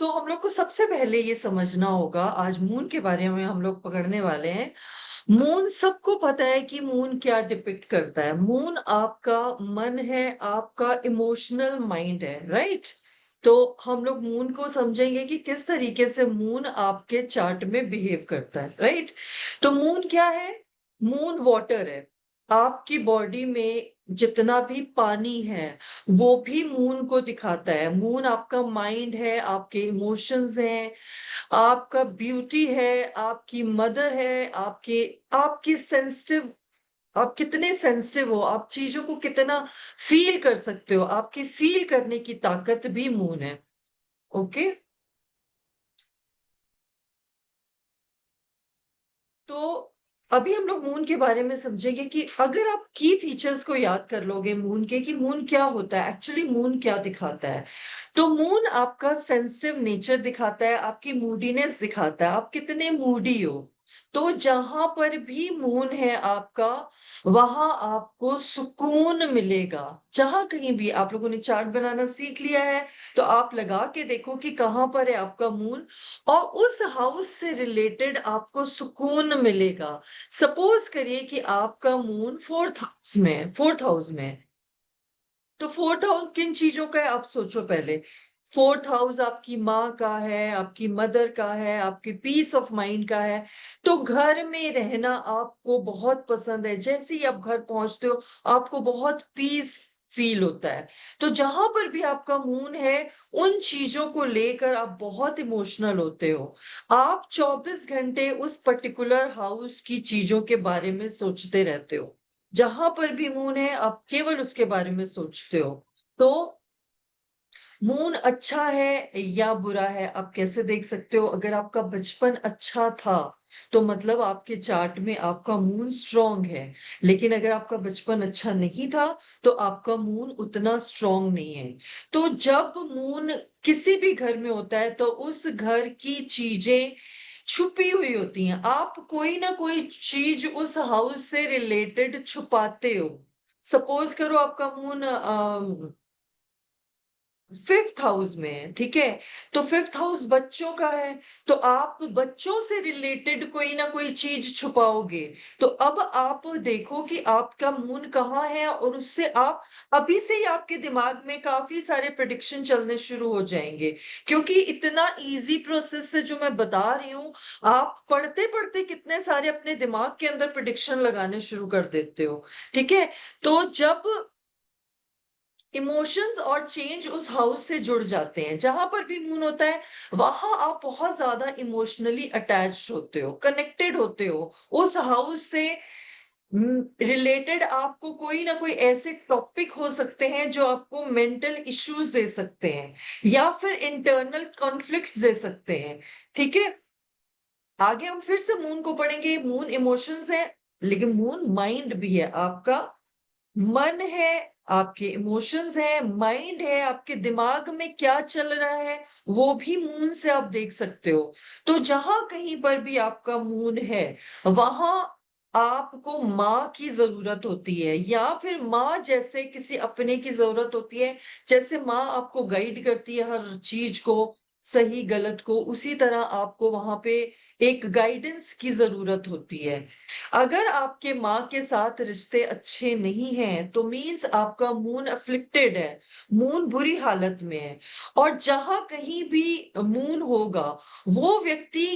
हम लोग को सबसे पहले ये समझना होगा, आज मून के बारे में हम लोग पकड़ने वाले हैं। मून, सबको पता है कि मून क्या डिपिक्ट करता है। मून आपका मन है, आपका इमोशनल माइंड है, राइट। तो हम लोग मून को समझेंगे कि किस तरीके से मून आपके चार्ट में बिहेव करता है, राइट। तो मून क्या है? मून वाटर है। आपकी बॉडी में जितना भी पानी है वो भी मून को दिखाता है। मून आपका माइंड है, आपके इमोशंस हैं, आपका ब्यूटी है, आपकी मदर है, आपके आपकी सेंसिटिव, आप कितने सेंसिटिव हो, आप चीजों को कितना फील कर सकते हो, आपकी फील करने की ताकत भी मून है। ओके। तो अभी हम लोग मून के बारे में समझेंगे कि अगर आप की फीचर्स को याद कर लोगे मून के, कि मून क्या होता है, एक्चुअली मून क्या दिखाता है। तो मून आपका सेंसिटिव नेचर दिखाता है, आपकी मूडीनेस दिखाता है, आप कितने मूडी हो। तो जहां पर भी मून है आपका, वहां आपको सुकून मिलेगा। जहां कहीं भी आप लोगों ने चार्ट बनाना सीख लिया है, तो आप लगा के देखो कि कहां पर है आपका मून, और उस हाउस से रिलेटेड आपको सुकून मिलेगा। सपोज करिए कि आपका मून फोर्थ हाउस में है, फोर्थ हाउस में है। तो फोर्थ हाउस किन चीजों का है, आप सोचो पहले। फोर्थ हाउस आपकी माँ का है, आपकी मदर का है, आपकी पीस ऑफ माइंड का है। तो घर में रहना आपको बहुत पसंद है, जैसे ही आप घर पहुंचते हो आपको बहुत पीस फील होता है। तो जहां पर भी आपका मून है, उन चीजों को लेकर आप बहुत इमोशनल होते हो। आप 24 घंटे उस पर्टिकुलर हाउस की चीजों के बारे में सोचते रहते हो। जहां पर भी मून है आप केवल उसके बारे में सोचते हो। तो मून अच्छा है या बुरा है, आप कैसे देख सकते हो? अगर आपका बचपन अच्छा था तो मतलब आपके चार्ट में आपका मून स्ट्रांग है। लेकिन अगर आपका बचपन अच्छा नहीं था तो आपका मून उतना स्ट्रांग नहीं है। तो जब मून किसी भी घर में होता है तो उस घर की चीजें छुपी हुई होती हैं। आप कोई ना कोई चीज उस हाउस से रिलेटेड छुपाते हो। सपोज करो आपका मून फिफ्थ हाउस में है, ठीक है। तो फिफ्थ हाउस बच्चों का है। तो आप बच्चों से रिलेटेड कोई ना कोई चीज छुपाओगे। तो अब आप देखो कि आपका मून कहाँ है, और उससे आप अभी से ही आपके दिमाग में काफी सारे प्रिडिक्शन चलने शुरू हो जाएंगे। क्योंकि इतना इजी प्रोसेस से जो मैं बता रही हूँ, आप पढ़ते पढ़ते कितने सारे अपने दिमाग के अंदर प्रिडिक्शन लगाने शुरू कर देते हो। ठीक है। तो जब इमोशंस और चेंज उस हाउस से जुड़ जाते हैं, जहां पर भी मून होता है वहां आप बहुत ज्यादा इमोशनली अटैच्ड होते हो, कनेक्टेड होते हो उस हाउस से। रिलेटेड आपको कोई ना कोई ऐसे टॉपिक हो सकते हैं जो आपको मेंटल इश्यूज दे सकते हैं, या फिर इंटरनल कॉन्फ्लिक्ट्स दे सकते हैं। ठीक है। आगे हम फिर से मून को पढ़ेंगे। मून इमोशंस है, लेकिन मून माइंड भी है आपका। मन है, आपके इमोशंस है, माइंड है, आपके दिमाग में क्या चल रहा है वो भी मून से आप देख सकते हो। तो जहां कहीं पर भी आपका मून है वहां आपको माँ की जरूरत होती है, या फिर माँ जैसे किसी अपने की जरूरत होती है। जैसे माँ आपको गाइड करती है हर चीज को, सही गलत को, उसी तरह आपको वहां पे एक गाइडेंस की जरूरत होती है। अगर आपके माँ के साथ रिश्ते अच्छे नहीं हैं तो मीन्स आपका मून अफ्लिक्टेड है, मून बुरी हालत में है। और जहां कहीं भी मून होगा वो व्यक्ति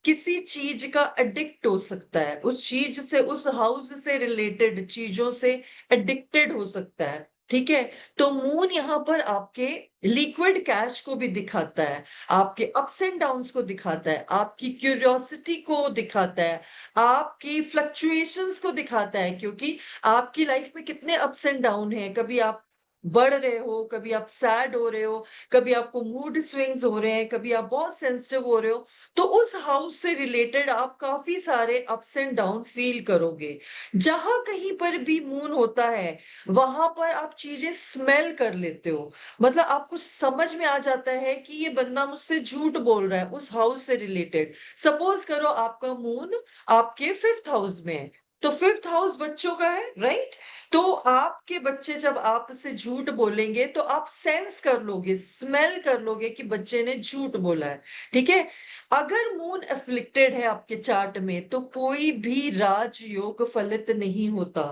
किसी चीज का एडिक्ट हो सकता है, उस चीज से, उस हाउस से रिलेटेड चीजों से एडिक्टेड हो सकता है। ठीक है। तो मून यहाँ पर आपके लिक्विड कैश को भी दिखाता है, आपके अप्स एंड डाउन्स को दिखाता है, आपकी क्यूरियोसिटी को दिखाता है, आपकी फ्लक्चुएशंस को दिखाता है। क्योंकि आपकी लाइफ में कितने अप्स एंड डाउन है, कभी आप बढ़ रहे हो, कभी आप सैड हो रहे हो, कभी आपको मूड स्विंग्स हो रहे हैं, कभी आप बहुत सेंसिटिव हो रहे हो। तो उस हाउस से रिलेटेड आप काफी सारे अप्स एंड डाउन फील करोगे। जहां कहीं पर भी मून होता है वहां पर आप चीजें स्मेल कर लेते हो। मतलब आपको समझ में आ जाता है कि ये बंदा मुझसे झूठ बोल रहा है उस हाउस से रिलेटेड। सपोज करो आपका मून आपके फिफ्थ हाउस में है। तो फिफ्थ हाउस बच्चों का है, राइट? तो आपके बच्चे जब आपसे झूठ बोलेंगे तो आप सेंस कर लोगे, स्मेल कर लोगे कि बच्चे ने झूठ बोला है, ठीक है? अगर मून अफ्लिक्टेड है आपके चार्ट में तो कोई भी राजयोग फलित नहीं होता।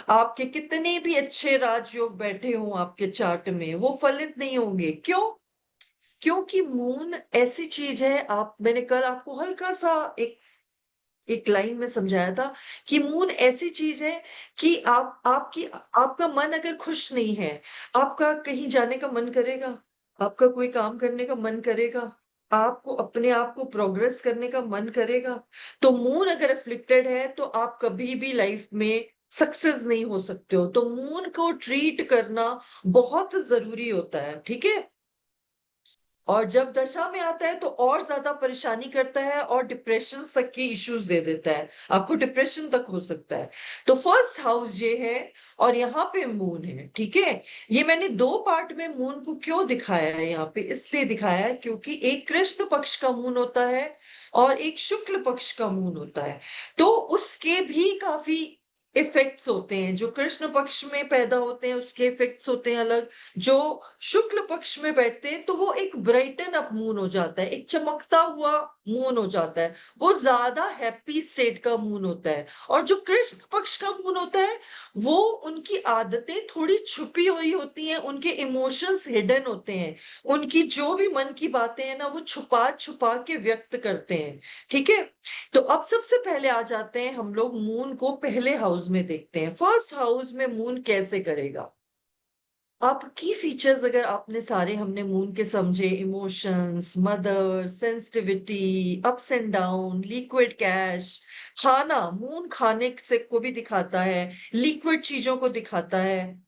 आपके कितने भी अच्छे राजयोग बैठे हों आपके चार्ट में, वो फलित नहीं होंगे। क्यों? क्योंकि मून ऐसी चीज है, आप मैंने कल आपको हल्का सा एक एक लाइन में समझाया था कि मून ऐसी चीज है कि आपका मन अगर खुश नहीं है, आपका कहीं जाने का मन करेगा, आपका कोई काम करने का मन करेगा, आपको अपने आप को प्रोग्रेस करने का मन करेगा, तो मून अगर अफ्लिक्टेड है तो आप कभी भी लाइफ में सक्सेस नहीं हो सकते हो। तो मून को ट्रीट करना बहुत जरूरी होता है, ठीक है? और जब दशा में आता है तो और ज्यादा परेशानी करता है और डिप्रेशन तक के इश्यूज दे देता है, आपको डिप्रेशन तक हो सकता है। तो फर्स्ट हाउस ये है और यहाँ पे मून है, ठीक है? ये मैंने दो पार्ट में मून को क्यों दिखाया है यहाँ पे, इसलिए दिखाया है क्योंकि एक कृष्ण पक्ष का मून होता है और एक शुक्ल पक्ष का मून होता है। तो उसके भी काफी इफेक्ट्स होते हैं, जो कृष्ण पक्ष में पैदा होते हैं उसके इफेक्ट्स होते हैं अलग, जो शुक्ल पक्ष में बैठते हैं तो वो एक ब्राइटन अप मून हो जाता है, एक चमकता हुआ मून हो जाता है, वो ज्यादा हैप्पी स्टेट का मून होता है। और जो कृष्ण पक्ष का मून होता है वो, उनकी आदतें थोड़ी छुपी हुई होती हैं, उनके इमोशंस हिडन होते हैं, उनकी जो भी मन की बातें हैं ना वो छुपा छुपा के व्यक्त करते हैं, ठीक है? तो अब सबसे पहले आ जाते हैं हम लोग मून को पहले हाउस में देखते हैं, फर्स्ट हाउस में मून कैसे करेगा। आपकी फीचर्स अगर आपने सारे हमने मून के समझे, emotions, mother, sensitivity, ups and down, liquid cash, खाना, मून खाने से को भी दिखाता है, लिक्विड चीजों को दिखाता है।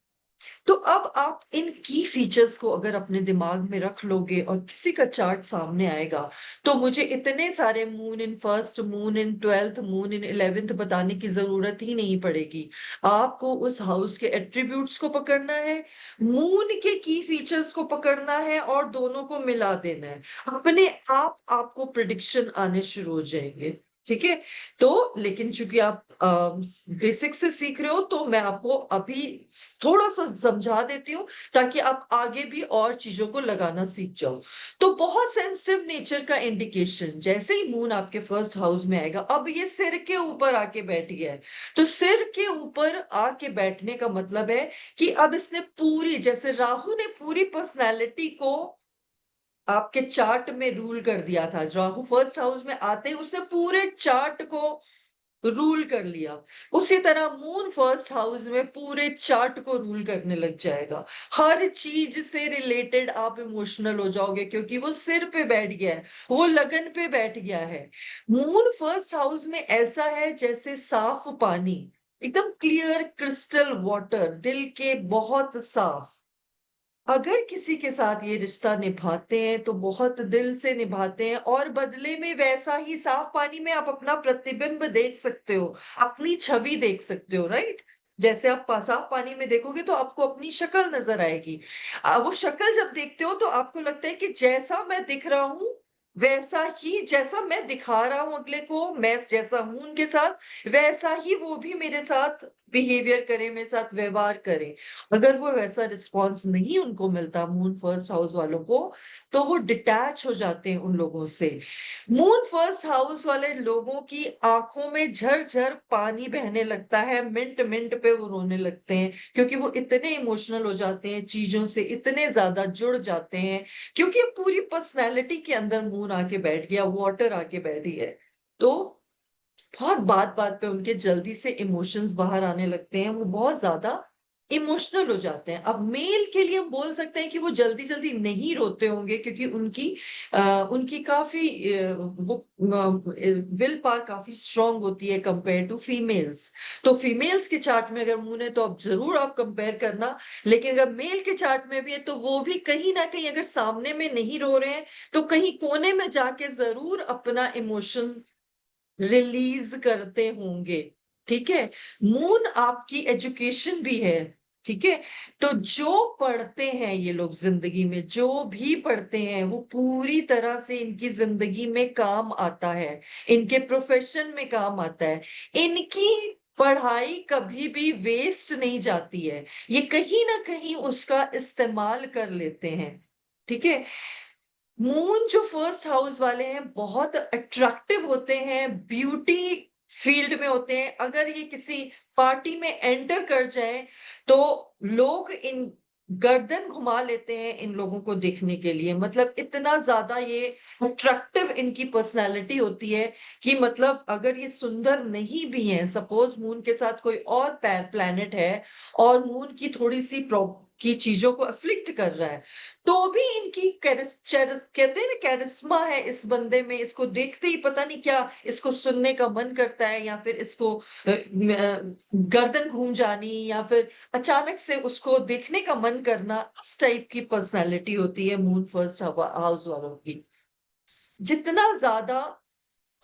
तो अब आप इन की फीचर्स को अगर अपने दिमाग में रख लोगे और किसी का चार्ट सामने आएगा, तो मुझे इतने सारे moon in first, moon in twelfth, moon in eleventh बताने की जरूरत ही नहीं पड़ेगी। आपको उस हाउस के एट्रीब्यूट्स को पकड़ना है, मून के की फीचर्स को पकड़ना है और दोनों को मिला देना है, अपने आप आपको प्रिडिक्शन आने शुरू हो जाएंगे, ठीक है? तो लेकिन चूंकि आप बेसिक से सीख रहे हो तो मैं आपको अभी थोड़ा सा समझा देती हूँ ताकि आप आगे भी और चीजों को लगाना सीख जाओ। तो बहुत सेंसिटिव नेचर का इंडिकेशन, जैसे ही मून आपके फर्स्ट हाउस में आएगा, अब ये सिर के ऊपर आके बैठ गया है, तो सिर के ऊपर आके बैठने का मतलब है कि अब इसने पूरी, जैसे राहु ने पूरी पर्सनैलिटी को आपके चार्ट में रूल कर दिया था, राहु फर्स्ट हाउस में आते ही उसने पूरे चार्ट को रूल कर लिया, उसी तरह मून फर्स्ट हाउस में पूरे चार्ट को रूल करने लग जाएगा। हर चीज से रिलेटेड आप इमोशनल हो जाओगे क्योंकि वो सिर पे बैठ गया है, वो लगन पे बैठ गया है। मून फर्स्ट हाउस में ऐसा है जैसे साफ पानी, एकदम क्लियर क्रिस्टल वाटर, दिल के बहुत साफ। अगर किसी के साथ ये रिश्ता निभाते हैं तो बहुत दिल से निभाते हैं और बदले में वैसा ही साफ पानी में आप अपना प्रतिबिंब देख सकते हो, अपनी छवि देख सकते हो, राइट? जैसे आप साफ पानी में देखोगे तो आपको अपनी शक्ल नजर आएगी। वो शक्ल जब देखते हो तो आपको लगता है कि जैसा मैं दिख रहा हूं वैसा ही, जैसा मैं दिखा रहा हूं अगले को, मैं जैसा हूं उनके साथ वैसा ही वो भी मेरे साथ बिहेवियर करें, मेरे साथ व्यवहार करें। अगर वो वैसा रिस्पॉन्स नहीं उनको मिलता मून फर्स्ट हाउस वालों को, तो वो डिटैच हो जाते हैं उन लोगों से। मून फर्स्ट हाउस वाले लोगों की आंखों में झरझर पानी बहने लगता है, मिनट मिनट पे वो रोने लगते हैं क्योंकि वो इतने इमोशनल हो जाते हैं, चीजों से इतने ज्यादा जुड़ जाते हैं, क्योंकि पूरी पर्सनैलिटी के अंदर मून आके बैठ गया, वाटर आके बैठी है। तो बहुत बात बात पे उनके जल्दी से इमोशंस बाहर आने लगते हैं, वो बहुत ज्यादा इमोशनल हो जाते हैं। अब मेल के लिए हम बोल सकते हैं कि वो जल्दी जल्दी नहीं रोते होंगे क्योंकि उनकी काफी वो विल पावर काफी स्ट्रांग होती है कंपेयर टू फीमेल्स। तो फीमेल्स के चार्ट में अगर मून है तो अब जरूर आप कंपेयर करना, लेकिन अगर मेल के चार्ट में भी है तो वो भी कहीं ना कहीं, अगर सामने में नहीं रो रहे हैं तो कहीं कोने में जाके जरूर अपना इमोशन रिलीज करते होंगे, ठीक है? मून आपकी एजुकेशन भी है, ठीक है? तो जो पढ़ते हैं ये लोग जिंदगी में, जो भी पढ़ते हैं वो पूरी तरह से इनकी जिंदगी में काम आता है, इनके प्रोफेशन में काम आता है, इनकी पढ़ाई कभी भी वेस्ट नहीं जाती है, ये कहीं ना कहीं उसका इस्तेमाल कर लेते हैं। ठीक है। मून जो फर्स्ट हाउस वाले हैं बहुत अट्रैक्टिव होते हैं, ब्यूटी फील्ड में होते हैं। अगर ये किसी पार्टी में एंटर कर जाए तो लोग इन गर्दन घुमा लेते हैं इन लोगों को देखने के लिए। मतलब इतना ज्यादा ये अट्रैक्टिव इनकी पर्सनालिटी होती है कि मतलब अगर ये सुंदर नहीं भी हैं, सपोज मून के साथ कोई और प्लैनेट है और मून की थोड़ी सी की चीजों को अफ्लिक्ट कर रहा है, तो भी इनकी कहते हैं ना कैरिस्मा है इस बंदे में, इसको देखते ही पता नहीं क्या इसको सुनने का मन करता है, या फिर इसको गर्दन घूम जानी, या फिर अचानक से उसको देखने का मन करना। इस टाइप की पर्सनालिटी होती है मून फर्स्ट हाउस वालों की। जितना ज्यादा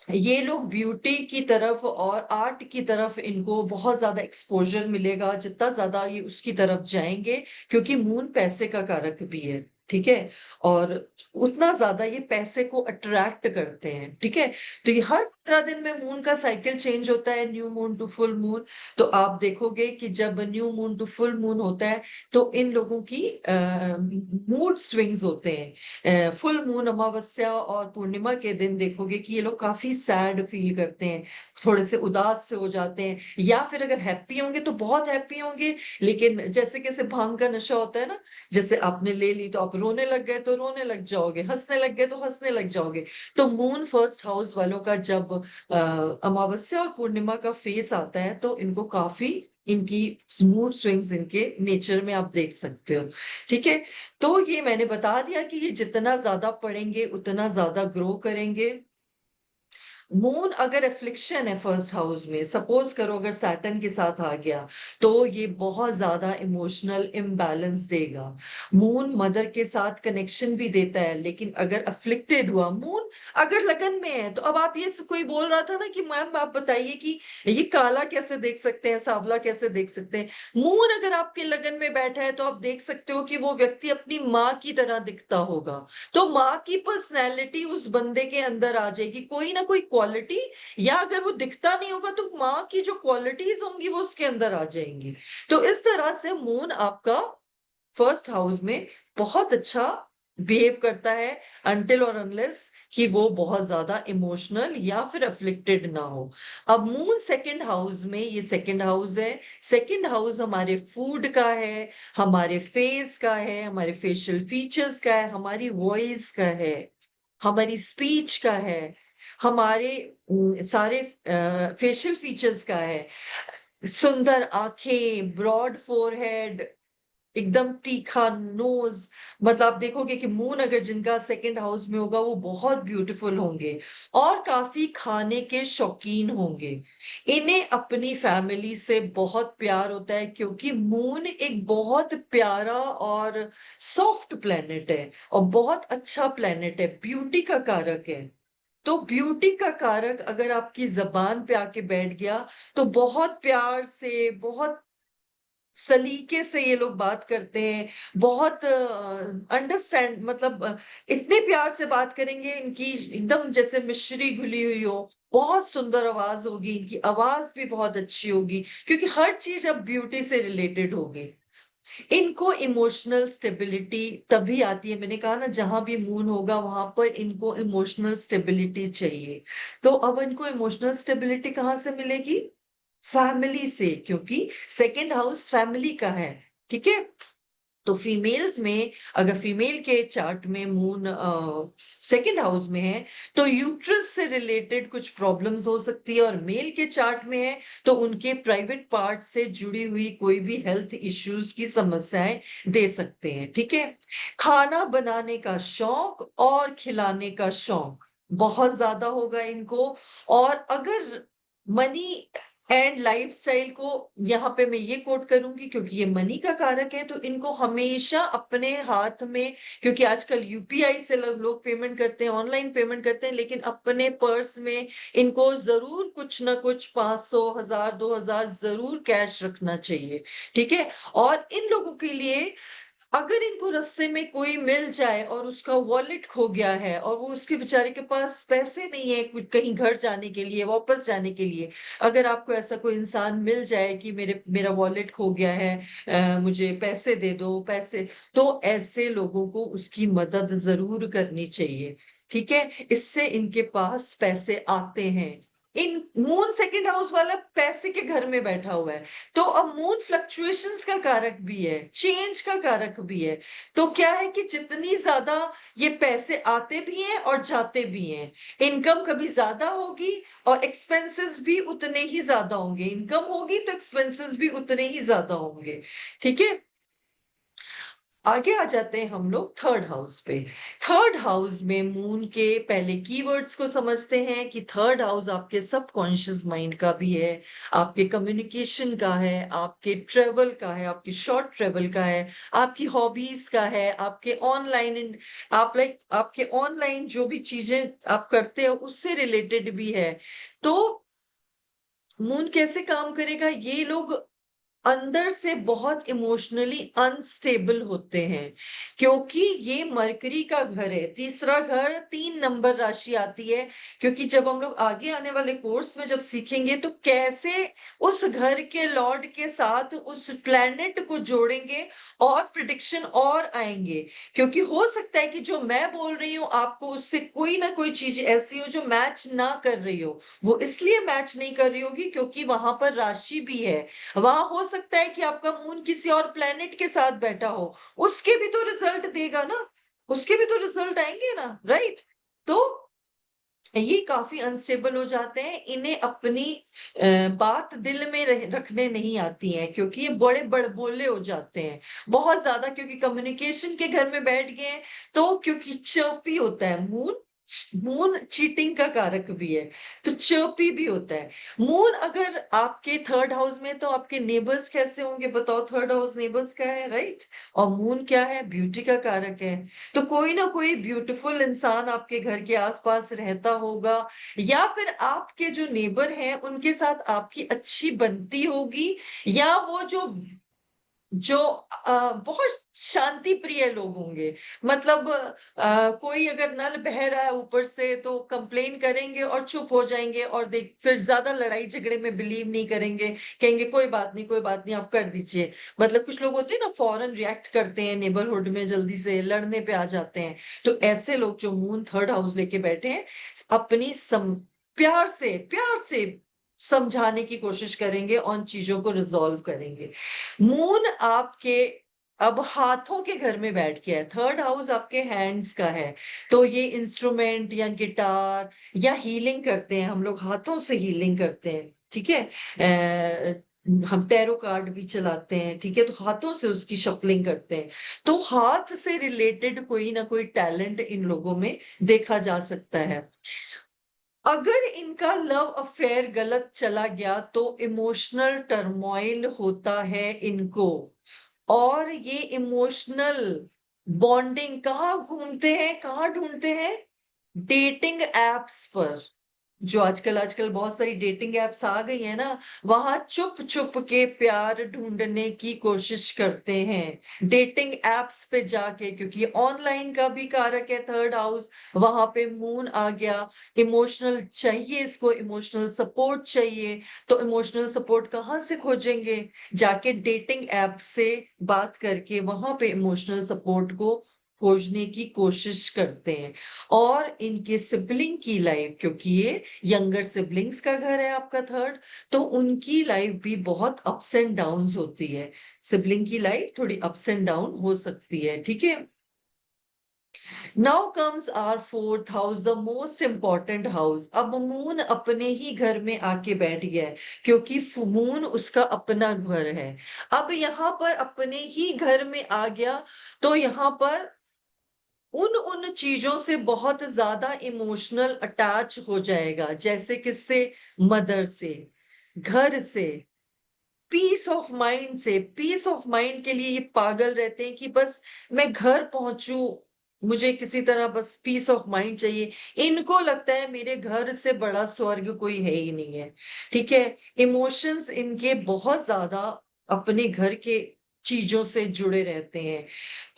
ये लोग ब्यूटी की तरफ और आर्ट की तरफ इनको बहुत ज्यादा एक्सपोजर मिलेगा, जितना ज्यादा ये उसकी तरफ जाएंगे, क्योंकि मून पैसे का कारक भी है। ठीक है। और उतना ज्यादा ये पैसे को अट्रैक्ट करते हैं। ठीक है। तो ये हर 15 दिन में मून का साइकिल चेंज होता है, new moon to full moon. तो आप देखोगे कि जब new moon to full moon होता है तो इन लोगों की मूड स्विंग्स होते हैं। फुल मून अमावस्या और पूर्णिमा के दिन देखोगे कि ये लोग काफी सैड फील करते हैं, थोड़े से उदास से हो जाते हैं, या फिर अगर हैप्पी होंगे तो बहुत हैप्पी होंगे। लेकिन जैसे कैसे भांग का नशा होता है ना, जैसे आपने ले ली तो आप रोने लग गए तो रोने लग जाओगे, हंसने लग गए तो हंसने लग जाओगे। तो मून फर्स्ट हाउस वालों का जब अमावस्या और पूर्णिमा का फेस आता है तो इनको काफी इनकी मूड स्विंग्स इनके नेचर में आप देख सकते हो। ठीक है। तो ये मैंने बता दिया कि ये जितना ज्यादा पढ़ेंगे उतना ज्यादा ग्रो करेंगे। मून अगर एफ्लिक्शन है फर्स्ट हाउस में, सपोज करो अगर सैटर्न के साथ आ गया, तो ये बहुत ज्यादा इमोशनल इम्बैलेंस देगा। मून मदर के साथ कनेक्शन भी देता है, लेकिन अगर अफ्लिक्टेड हुआ मून, अगर लगन में है, तो अब आप ये कोई बोल रहा था ना कि मैम आप बताइए कि ये काला कैसे देख सकते हैं, सांवला कैसे देख सकते हैं। मून अगर आपके लगन में बैठा है तो आप देख सकते हो कि वो व्यक्ति अपनी माँ की तरह दिखता होगा। तो माँ की पर्सनैलिटी उस बंदे के अंदर आ जाएगी, कोई ना कोई क्वालिटी। या अगर वो दिखता नहीं होगा तो माँ की जो क्वालिटीज होंगी वो उसके अंदर आ जाएंगी। तो इस तरह से मून आपका फर्स्ट हाउस में बहुत अच्छा बिहेव करता है, अनटिल और अनलेस कि वो बहुत ज्यादा इमोशनल या फिर अफ्लिक्टेड ना हो। अब मून सेकंड हाउस में, ये सेकंड हाउस है, सेकंड हाउस हमारे फूड का है, हमारे फेस का है, हमारे फेशियल फीचर्स का है, हमारी वॉइस का है, हमारी स्पीच का है, हमारे सारे फेशियल फीचर्स का है। सुंदर आंखें, ब्रॉड फोरहेड, एकदम तीखा नोज। मतलब आप देखोगे कि मून अगर जिनका सेकंड हाउस में होगा वो बहुत ब्यूटीफुल होंगे और काफी खाने के शौकीन होंगे। इन्हें अपनी फैमिली से बहुत प्यार होता है, क्योंकि मून एक बहुत प्यारा और सॉफ्ट प्लेनेट है और बहुत अच्छा प्लेनेट है, ब्यूटी का कारक है। तो ब्यूटी का कारक अगर आपकी जबान पे आके बैठ गया तो बहुत प्यार से, बहुत सलीके से ये लोग बात करते हैं, बहुत अंडरस्टैंड, मतलब इतने प्यार से बात करेंगे, इनकी एकदम जैसे मिश्री घुली हुई हो। बहुत सुंदर आवाज होगी, इनकी आवाज भी बहुत अच्छी होगी, क्योंकि हर चीज अब ब्यूटी से रिलेटेड होगी। इनको इमोशनल स्टेबिलिटी तभी आती है, मैंने कहा ना जहां भी मून होगा वहां पर इनको इमोशनल स्टेबिलिटी चाहिए। तो अब इनको इमोशनल स्टेबिलिटी कहाँ से मिलेगी? फैमिली से, क्योंकि सेकंड हाउस फैमिली का है। ठीक है। तो फीमेल्स में, अगर फीमेल के चार्ट में मून सेकंड हाउस में है तो यूट्रस से रिलेटेड कुछ प्रॉब्लम्स हो सकती है, और मेल के चार्ट में है तो उनके प्राइवेट पार्ट से जुड़ी हुई कोई भी हेल्थ इश्यूज की समस्याएं दे सकते हैं। ठीक है। खाना बनाने का शौक और खिलाने का शौक बहुत ज्यादा होगा इनको। और अगर मनी एंड लाइफस्टाइल को, यहाँ पे मैं ये कोट करूंगी क्योंकि ये मनी का कारक है, तो इनको हमेशा अपने हाथ में, क्योंकि आजकल यूपीआई से लोग पेमेंट करते हैं, ऑनलाइन पेमेंट करते हैं, लेकिन अपने पर्स में इनको जरूर कुछ ना कुछ 500, 1000, 2000 जरूर कैश रखना चाहिए। ठीक है। और इन लोगों के लिए अगर इनको रास्ते में कोई मिल जाए और उसका वॉलेट खो गया है और वो उसके बेचारे के पास पैसे नहीं है कुछ कहीं घर जाने के लिए, वापस जाने के लिए, अगर आपको ऐसा कोई इंसान मिल जाए कि मेरा वॉलेट खो गया है, मुझे पैसे दे दो पैसे, तो ऐसे लोगों को उसकी मदद जरूर करनी चाहिए। ठीक है, इससे इनके पास पैसे आते हैं। इन मून सेकंड हाउस वाला पैसे के घर में बैठा हुआ है, तो अब मून फ्लक्चुएशंस का कारक भी है, चेंज का कारक भी है। तो क्या है कि जितनी ज्यादा ये पैसे आते भी हैं और जाते भी हैं, इनकम कभी ज्यादा होगी और एक्सपेंसेस भी उतने ही ज्यादा होंगे, इनकम होगी तो एक्सपेंसेस भी उतने ही ज्यादा होंगे। ठीक है, आगे आ जाते हैं हम लोग थर्ड हाउस पे। थर्ड हाउस में मून के पहले कीवर्ड्स को समझते हैं कि थर्ड हाउस आपके सबकॉन्शियस माइंड का भी है, आपके कम्युनिकेशन का है, आपके ट्रेवल का है, आपकी शॉर्ट ट्रेवल का है, आपकी हॉबीज का है, आपके ऑनलाइन, आपके ऑनलाइन जो भी चीजें आप करते हो उससे रिलेटेड भी है। तो मून कैसे काम करेगा, ये लोग अंदर से बहुत इमोशनली अनस्टेबल होते हैं, क्योंकि ये मरकरी का घर है, तीसरा घर, 3 नंबर राशि आती है। क्योंकि जब हम लोग आगे आने वाले कोर्स में जब सीखेंगे तो कैसे उस घर के लॉर्ड के साथ उस प्लेनेट को जोड़ेंगे और प्रिडिक्शन और आएंगे। क्योंकि हो सकता है कि जो मैं बोल रही हूँ आपको उससे कोई ना कोई चीज ऐसी हो जो मैच ना कर रही हो, वो इसलिए मैच नहीं कर रही होगी क्योंकि वहां पर राशि भी है। वहां हो सकता है कि आपका मून किसी और प्लेनेट के साथ बैठा हो, उसके भी तो रिजल्ट देगा ना, उसके भी तो रिजल्ट आएंगे ना, राइट। तो ये काफी अनस्टेबल हो जाते हैं, इन्हें अपनी बात दिल में रखने नहीं आती है, क्योंकि ये बड़े बड़बोले हो जाते हैं बहुत ज्यादा, क्योंकि कम्युनिकेशन के घर में बैठ गए हैं। तो क्योंकि चर्पी होता है मून, मून चीटिंग का कारक भी है, तो चर्पी भी होता है। मून अगर आपके थर्ड हाउस में, तो आपके नेबर्स कैसे होंगे बताओ, थर्ड हाउस नेबर्स का है, राइट। और मून क्या है, ब्यूटी का कारक है। तो कोई ना कोई ब्यूटीफुल इंसान आपके घर के आसपास रहता होगा, या फिर आपके जो नेबर हैं उनके साथ आपकी अच्छी बनती होगी, या वो जो जो बहुत शांति प्रिय लोग होंगे। मतलब कोई अगर नल बह रहा है ऊपर से तो कंप्लेन करेंगे और चुप हो जाएंगे, और देख फिर ज्यादा लड़ाई झगड़े में बिलीव नहीं करेंगे, कहेंगे कोई बात नहीं कोई बात नहीं आप कर दीजिए। मतलब कुछ लोग होते हैं ना, फौरन रिएक्ट करते हैं नेबरहुड में, जल्दी से लड़ने पे आ जाते हैं। तो ऐसे लोग जो मून थर्ड हाउस लेके बैठे हैं, अपनी प्यार से समझाने की कोशिश करेंगे और उन चीजों को रिजॉल्व करेंगे। मून आपके अब हाथों के घर में बैठ गया है, थर्ड हाउस आपके हैंड्स का है। तो ये इंस्ट्रूमेंट या गिटार या हीलिंग करते हैं, हम लोग हाथों से हीलिंग करते हैं, ठीक है। हम टैरो कार्ड भी चलाते हैं, ठीक है, तो हाथों से उसकी शफलिंग करते हैं। तो हाथ से रिलेटेड कोई ना कोई टैलेंट इन लोगों में देखा जा सकता है। अगर इनका लव अफेयर गलत चला गया तो इमोशनल टर्मोइल होता है इनको, और ये इमोशनल बॉन्डिंग कहाँ घूमते हैं, कहाँ ढूंढते हैं, डेटिंग एप्स पर। जो आजकल आजकल बहुत सारी डेटिंग एप्स आ गई है ना, वहां चुप चुप के प्यार ढूंढने की कोशिश करते हैं डेटिंग एप्स पे जाके, क्योंकि ऑनलाइन का भी कारक है थर्ड हाउस, वहां पे मून आ गया। इमोशनल चाहिए इसको, इमोशनल सपोर्ट चाहिए, तो इमोशनल सपोर्ट कहाँ से खोजेंगे, जाके डेटिंग ऐप से बात करके वहां पे इमोशनल सपोर्ट को खोजने की कोशिश करते हैं। और इनके सिबलिंग की लाइफ, क्योंकि ये यंगर सिबलिंग्स का घर है आपका थर्ड, तो उनकी लाइफ भी बहुत अप्स एंड डाउन्स होती है। सिबलिंग की लाइफ थोड़ी अप्स एंड डाउन हो सकती है, ठीक है। Now comes our fourth house, the most important house. अब मून अपने ही घर में आके बैठ गया है, क्योंकि मून उसका अपना घर है। अब यहाँ पर अपने ही घर में आ गया, तो यहाँ पर उन उन चीजों से बहुत ज्यादा इमोशनल अटैच हो जाएगा, जैसे किससे, मदर से, घर से, पीस ऑफ माइंड से। पीस ऑफ माइंड के लिए ये पागल रहते हैं कि बस मैं घर पहुंचू, मुझे किसी तरह बस पीस ऑफ माइंड चाहिए। इनको लगता है मेरे घर से बड़ा स्वर्ग कोई है ही नहीं है, ठीक है। इमोशंस इनके बहुत ज्यादा अपने घर के चीजों से जुड़े रहते हैं,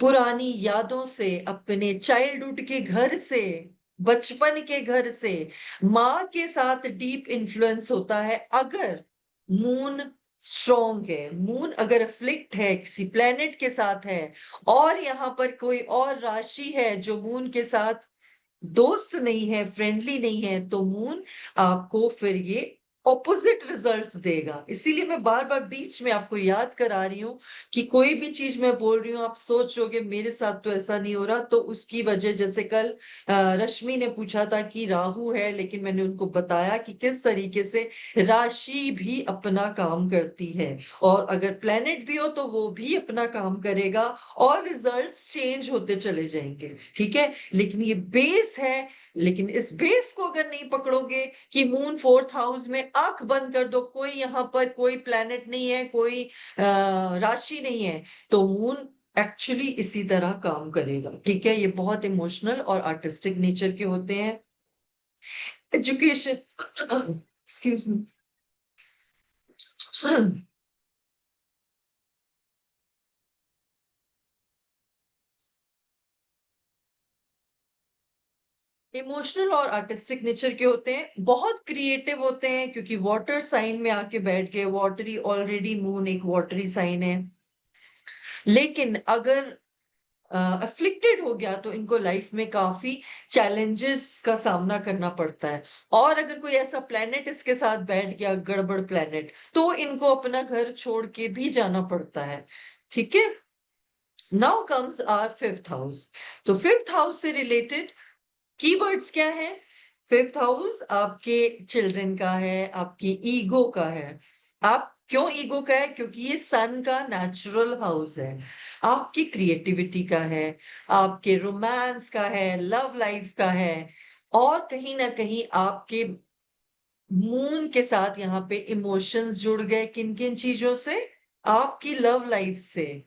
पुरानी यादों से, अपने चाइल्डहुड के घर से, बचपन के घर से। माँ के साथ डीप इन्फ्लुएंस होता है अगर मून स्ट्रॉन्ग है, मून अगर अफ्लिक्ट है, किसी प्लेनेट के साथ है, और यहाँ पर कोई और राशि है जो मून के साथ दोस्त नहीं है, फ्रेंडली नहीं है, तो मून आपको फिर ये ऑपोजिट रिजल्ट्स देगा। इसीलिए मैं बार बार बीच में आपको याद करा रही हूँ कि कोई भी चीज मैं बोल रही हूँ आप सोचोगे मेरे साथ तो ऐसा नहीं हो रहा, तो उसकी वजह, जैसे कल रश्मि ने पूछा था कि राहु है, लेकिन मैंने उनको बताया कि किस तरीके से राशि भी अपना काम करती है, और अगर प्लेनेट भी हो तो वो भी अपना काम करेगा, और रिजल्ट्स चेंज होते चले जाएंगे। ठीक है, लेकिन ये बेस है। लेकिन इस बेस को अगर नहीं पकड़ोगे कि मून फोर्थ हाउस में, आंख बंद कर दो, कोई यहाँ पर कोई प्लेनेट नहीं है, कोई राशि नहीं है, तो मून एक्चुअली इसी तरह काम करेगा। ठीक है, ये बहुत इमोशनल और आर्टिस्टिक नेचर के होते हैं। Education excuse me. इमोशनल और आर्टिस्टिक नेचर के होते हैं, बहुत क्रिएटिव होते हैं, क्योंकि वाटर साइन में आके बैठ गए, वाटरी, ऑलरेडी मून एक वाटरी साइन है। लेकिन अगर अफ्लिक्टेड हो गया तो इनको लाइफ में काफी चैलेंजेस का सामना करना पड़ता है, और अगर कोई ऐसा प्लेनेट इसके साथ बैठ गया, गड़बड़ प्लेनेट, तो इनको अपना घर छोड़ के भी जाना पड़ता है। ठीक है, now comes our fifth house. तो फिफ्थ हाउस से रिलेटेड कीवर्ड्स क्या है? फिफ्थ हाउस आपके चिल्ड्रन का है, आपके ईगो का है। आप क्यों ईगो का है? क्योंकि ये सन का नेचुरल हाउस है। आपकी क्रिएटिविटी का है, आपके रोमांस का है, लव लाइफ का है, और कहीं ना कहीं आपके मून के साथ यहाँ पे इमोशंस जुड़ गए। किन किन चीजों से? आपकी लव लाइफ से,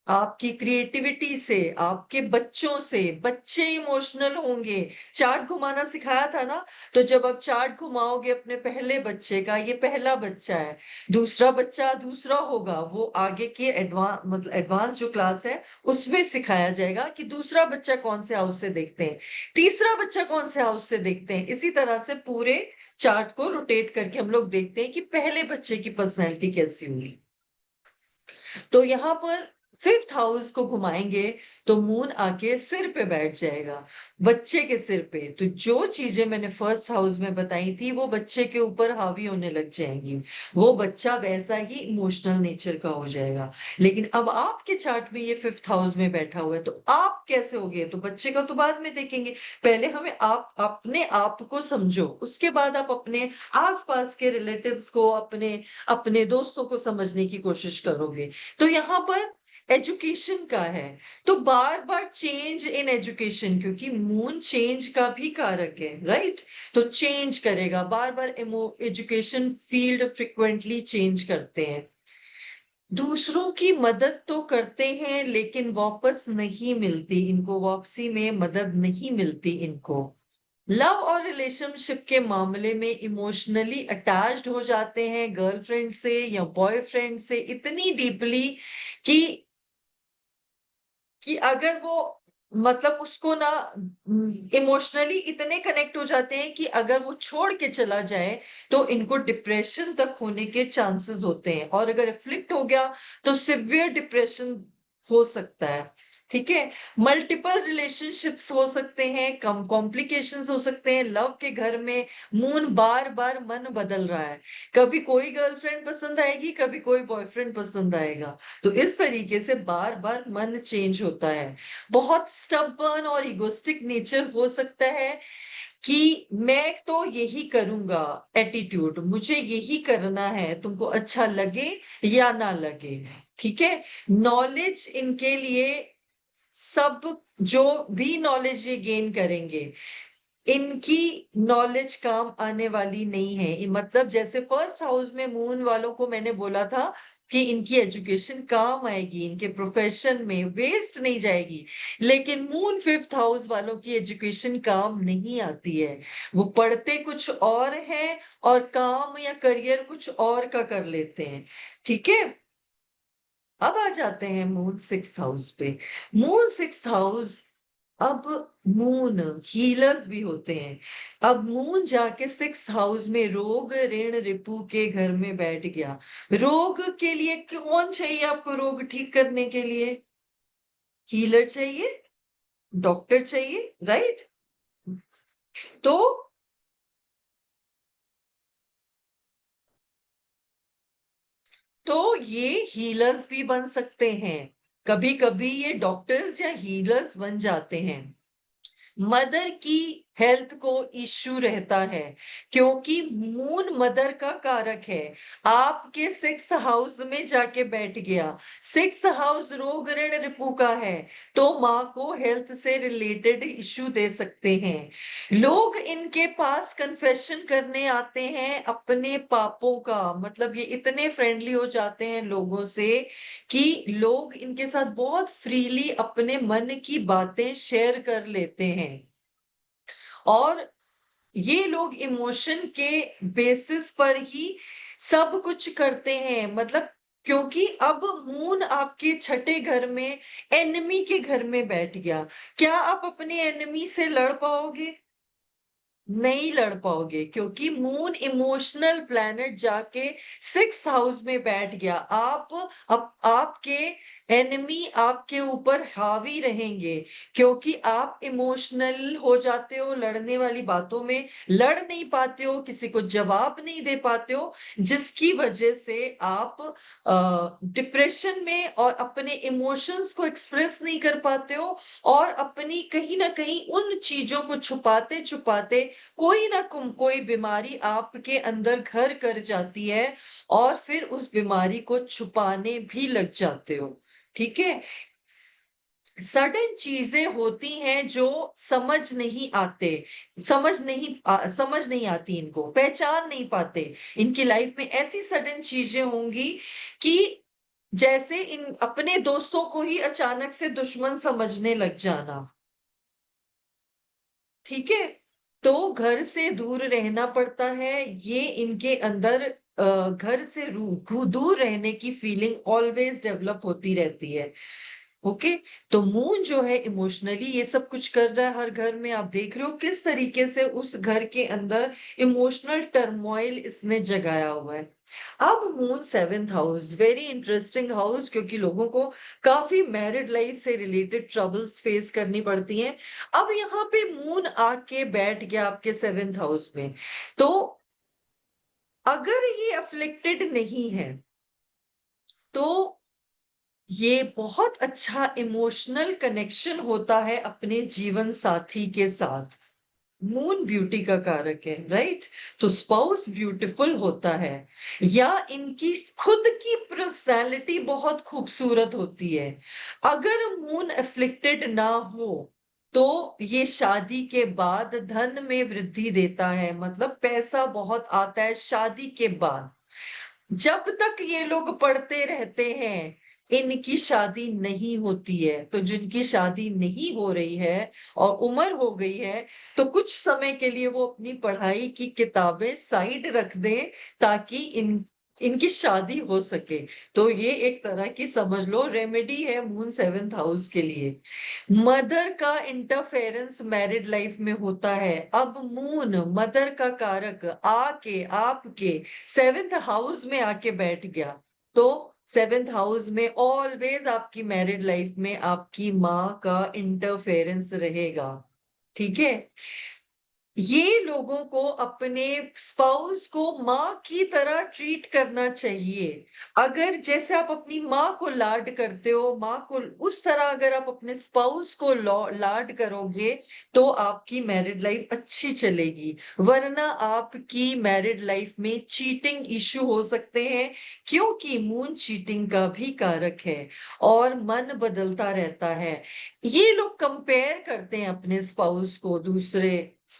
आपकी क्रिएटिविटी से, आपके बच्चों से। बच्चे इमोशनल होंगे। चार्ट घुमाना सिखाया था ना, तो जब आप चार्ट घुमाओगे अपने पहले बच्चे का, ये पहला बच्चा है, दूसरा बच्चा दूसरा होगा, वो आगे के एडवांस जो क्लास है उसमें सिखाया जाएगा कि दूसरा बच्चा कौन से हाउस से देखते हैं, तीसरा बच्चा कौन से हाउस से देखते हैं। इसी तरह से पूरे चार्ट को रोटेट करके हम लोग देखते हैं कि पहले बच्चे की पर्सनैलिटी कैसी हुई। तो यहाँ पर फिफ्थ हाउस को घुमाएंगे तो मून आके सिर पे बैठ जाएगा, बच्चे के सिर पे। तो जो चीजें मैंने फर्स्ट हाउस में बताई थी वो बच्चे के ऊपर हावी होने लग जाएंगी, वो बच्चा वैसा ही इमोशनल नेचर का हो जाएगा। लेकिन अब आपके चार्ट में ये फिफ्थ हाउस में बैठा हुआ है, तो आप कैसे हो गए? तो बच्चे का तो बाद में देखेंगे, पहले हमें आप अपने आप को समझो, उसके बाद आप अपने आसपास के रिलेटिव्स को, अपने अपने दोस्तों को समझने की कोशिश करोगे। तो यहाँ पर एजुकेशन का है, तो बार बार चेंज इन एजुकेशन, क्योंकि मून चेंज का भी कारक है, राइट? तो चेंज करेगा बार बार, एजुकेशन फील्ड फ्रिक्वेंटली चेंज करते हैं। दूसरों की मदद तो करते हैं लेकिन वापस नहीं मिलती इनको, वापसी में मदद नहीं मिलती इनको। लव और रिलेशनशिप के मामले में इमोशनली अटैच्ड हो जाते हैं गर्लफ्रेंड से या बॉयफ्रेंड से इतनी डीपली कि अगर वो, मतलब उसको ना, इमोशनली इतने कनेक्ट हो जाते हैं कि अगर वो छोड़ के चला जाए तो इनको डिप्रेशन तक होने के चांसेस होते हैं, और अगर एफ्लिक्ट हो गया तो सिवियर डिप्रेशन हो सकता है। ठीक है, मल्टीपल रिलेशनशिप्स हो सकते हैं, कम कॉम्प्लिकेशंस हो सकते हैं। लव के घर में मून बार बार मन बदल रहा है, कभी कोई गर्लफ्रेंड पसंद आएगी, कभी कोई बॉयफ्रेंड पसंद आएगा, तो इस तरीके से बार बार मन चेंज होता है। बहुत स्टबर्न और इगोस्टिक नेचर हो सकता है कि मैं तो यही करूंगा, एटीट्यूड, मुझे यही करना है, तुमको अच्छा लगे या ना लगे। ठीक है, नॉलेज इनके लिए, सब जो भी नॉलेज ये गेन करेंगे, इनकी नॉलेज काम आने वाली नहीं है। मतलब जैसे फर्स्ट हाउस में मून वालों को मैंने बोला था कि इनकी एजुकेशन काम आएगी, इनके प्रोफेशन में वेस्ट नहीं जाएगी, लेकिन मून फिफ्थ हाउस वालों की एजुकेशन काम नहीं आती है। वो पढ़ते कुछ और है और काम या करियर कुछ और का कर लेते हैं। ठीक है, अब आ जाते हैं मून सिक्स हाउस पे। मून सिक्स हाउस, अब मून हीलर्स भी होते हैं। अब मून जाके सिक्स हाउस में रोग ऋण रिपू के घर में बैठ गया। रोग के लिए कौन चाहिए आपको? रोग ठीक करने के लिए हीलर चाहिए, डॉक्टर चाहिए, राइट? तो ये हीलर्स भी बन सकते हैं, कभी कभी ये डॉक्टर्स या हीलर्स बन जाते हैं। मदर की हेल्थ को इश्यू रहता है, क्योंकि मून मदर का कारक है। आपके सिक्स हाउस में जाके बैठ गया। सिक्स हाउस रोग ऋण रिपू का है, तो माँ को हेल्थ से रिलेटेड इश्यू दे सकते हैं। लोग इनके पास कन्फेशन करने आते हैं अपने पापों का, मतलब ये इतने फ्रेंडली हो जाते हैं लोगों से कि लोग इनके साथ बहुत फ्रीली अपने मन की बातें शेयर कर लेते हैं। और ये लोग इमोशन के बेसिस पर ही सब कुछ करते हैं, मतलब क्योंकि अब मून आपके छठे घर में एनिमी के घर में बैठ गया। क्या आप अपने एनिमी से लड़ पाओगे? नहीं लड़ पाओगे, क्योंकि मून इमोशनल प्लैनेट जाके सिक्स हाउस में बैठ गया। आपके एनिमी आपके ऊपर हावी रहेंगे, क्योंकि आप इमोशनल हो जाते हो, लड़ने वाली बातों में लड़ नहीं पाते हो, किसी को जवाब नहीं दे पाते हो, जिसकी वजह से आप डिप्रेशन में और अपने इमोशंस को एक्सप्रेस नहीं कर पाते हो, और अपनी कहीं ना कहीं उन चीजों को छुपाते छुपाते कोई ना कोई बीमारी आपके अंदर घर कर जाती है, और फिर उस बीमारी को छुपाने भी लग जाते हो। ठीक है? सडन चीजें होती हैं जो समझ नहीं आती, इनको पहचान नहीं पाते। इनकी लाइफ में ऐसी सडन चीजें होंगी कि जैसे इन अपने दोस्तों को ही अचानक से दुश्मन समझने लग जाना। ठीक है? तो घर से दूर रहना पड़ता है। ये इनके अंदर घर से दूर रहने की फीलिंग ऑलवेज डेवलप होती रहती है। ओके? तो मून जो है इमोशनली ये सब कुछ कर रहा है हर घर में। आप देख रहे हो किस तरीके से उस घर के अंदर इमोशनल टर्मोइल इसने जगाया हुआ है। अब moon seventh house, very interesting house, क्योंकि लोगों को काफी मैरिड लाइफ से रिलेटेड ट्रबल्स फेस करनी पड़ती हैं। अब यहाँ पे मून आके बैठ गया आपके सेवेंथ हाउस में, तो अगर ये अफ्लिक्टेड नहीं है तो ये बहुत अच्छा इमोशनल कनेक्शन होता है अपने जीवन साथी के साथ। मून ब्यूटी का कारक है, राइट? तो स्पाउस ब्यूटीफुल होता है, या इनकी खुद की पर्सनैलिटी बहुत खूबसूरत होती है। अगर मून अफ्लिक्टेड ना हो तो ये शादी के बाद धन में वृद्धि देता है, मतलब पैसा बहुत आता है शादी के बाद। जब तक ये लोग पढ़ते रहते हैं इनकी शादी नहीं होती है। तो जिनकी शादी नहीं हो रही है और उम्र हो गई है, तो कुछ समय के लिए वो अपनी पढ़ाई की किताबें साइड रख दें, ताकि इनकी शादी हो सके। तो ये एक तरह की समझ लो रेमेडी है मून सेवेंथ हाउस के लिए। मदर का इंटरफेरेंस मैरिड लाइफ में होता है। अब मून मदर का कारक आके आपके सेवेंथ हाउस में आके बैठ गया, तो सेवेंथ हाउस में ऑलवेज आपकी मैरिड लाइफ में आपकी माँ का इंटरफेरेंस रहेगा। ठीक है? ये लोगों को अपने स्पाउस को माँ की तरह ट्रीट करना चाहिए। अगर जैसे आप अपनी माँ को लाड करते हो, माँ को उस तरह अगर आप अपने स्पाउस को लाड करोगे, तो आपकी मैरिड लाइफ अच्छी चलेगी। वरना आपकी मैरिड लाइफ में चीटिंग इश्यू हो सकते हैं, क्योंकि मून चीटिंग का भी कारक है और मन बदलता रहता है। ये लोग कंपेयर करते हैं अपने स्पाउस को दूसरे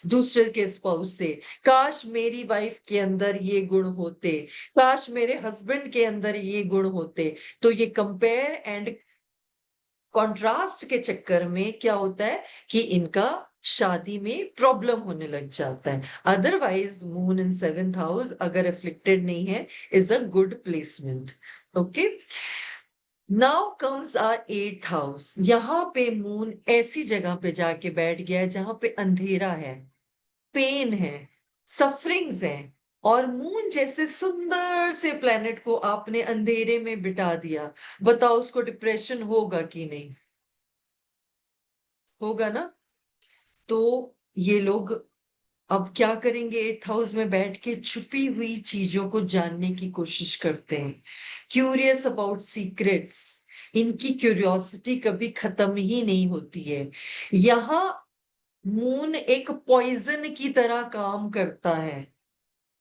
दूसरे के स्पाउस से। काश मेरी वाइफ के अंदर ये गुण होते, काश मेरे हस्बैंड के अंदर ये गुण होते। तो ये कंपेयर एंड कंट्रास्ट के चक्कर में क्या होता है कि इनका शादी में प्रॉब्लम होने लग जाता है। Otherwise moon in seventh house अगर अफ्लिक्टेड नहीं है, is a good placement. Okay? Now comes our 8th house. यहाँ पे मून ऐसी जगह पे जाके बैठ गया है जहां पे अंधेरा है, पेन है, सफरिंग्स है। और मून जैसे सुंदर से प्लेनेट को आपने अंधेरे में बिठा दिया, बताओ उसको डिप्रेशन होगा कि नहीं? होगा ना। तो ये लोग अब क्या करेंगे? 8th हाउस में बैठ के छुपी हुई चीजों को जानने की कोशिश करते हैं, क्यूरियस अबाउट सीक्रेट्स। इनकी क्यूरियोसिटी कभी खत्म ही नहीं होती है। यहाँ मून एक पॉइजन की तरह काम करता है,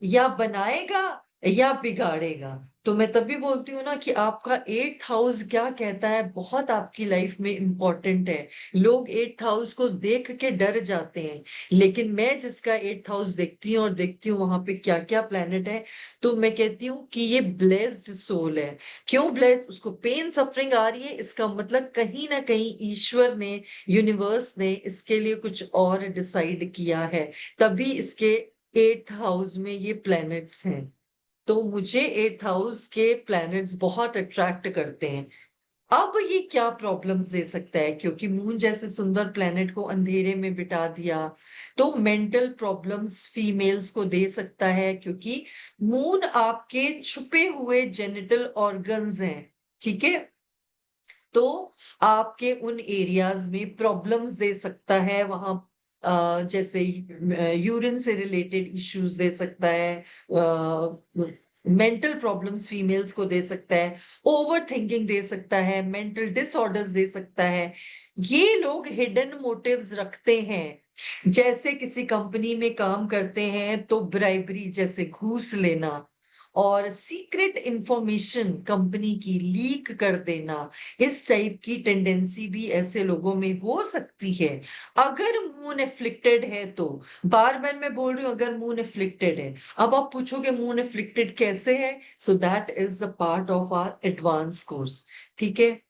या बनाएगा या बिगाड़ेगा। तो मैं तभी बोलती हूँ ना कि आपका 8th हाउस क्या कहता है बहुत आपकी लाइफ में इंपॉर्टेंट है। लोग 8th हाउस को देख के डर जाते हैं, लेकिन मैं जिसका 8th हाउस देखती हूँ और देखती हूँ वहां पे क्या क्या प्लेनेट है, तो मैं कहती हूँ कि ये ब्लेस्ड सोल है। क्यों ब्लेस्ड? उसको पेन सफरिंग आ रही है, इसका मतलब कहीं ना कहीं ईश्वर ने, यूनिवर्स ने इसके लिए कुछ और डिसाइड किया है, तभी इसके 8th हाउस में ये प्लैनेट्स हैं। तो मुझे 8th हाउस के प्लैनेट्स बहुत अट्रैक्ट करते हैं। अब ये क्या प्रॉब्लम्स दे सकता है? क्योंकि मून जैसे सुंदर प्लैनेट को अंधेरे में बिठा दिया, तो मेंटल प्रॉब्लम्स फीमेल्स को दे सकता है, क्योंकि मून आपके छुपे हुए जेनिटल ऑर्गन्स हैं। ठीक है। तो आपके उन एरियाज में प्रॉब्लम्स दे सकता है वहां, जैसे यूरिन से रिलेटेड इश्यूज दे सकता है, मेंटल प्रॉब्लम्स फीमेल्स को दे सकता है, ओवर थिंकिंग दे सकता है, मेंटल डिसऑर्डर्स दे सकता है। ये लोग हिडन मोटिव्स रखते हैं, जैसे किसी कंपनी में काम करते हैं तो ब्राइबरी जैसे घूस लेना, और सीक्रेट इंफॉर्मेशन कंपनी की लीक कर देना, इस टाइप की टेंडेंसी भी ऐसे लोगों में हो सकती है अगर मून एफ्लिक्टेड है तो। बार बार मैं बोल रही हूँ अगर मून एफ्लिक्टेड है। अब आप पूछोगे मून एफ्लिक्टेड कैसे है? So that is a part of our advance course. ठीक है।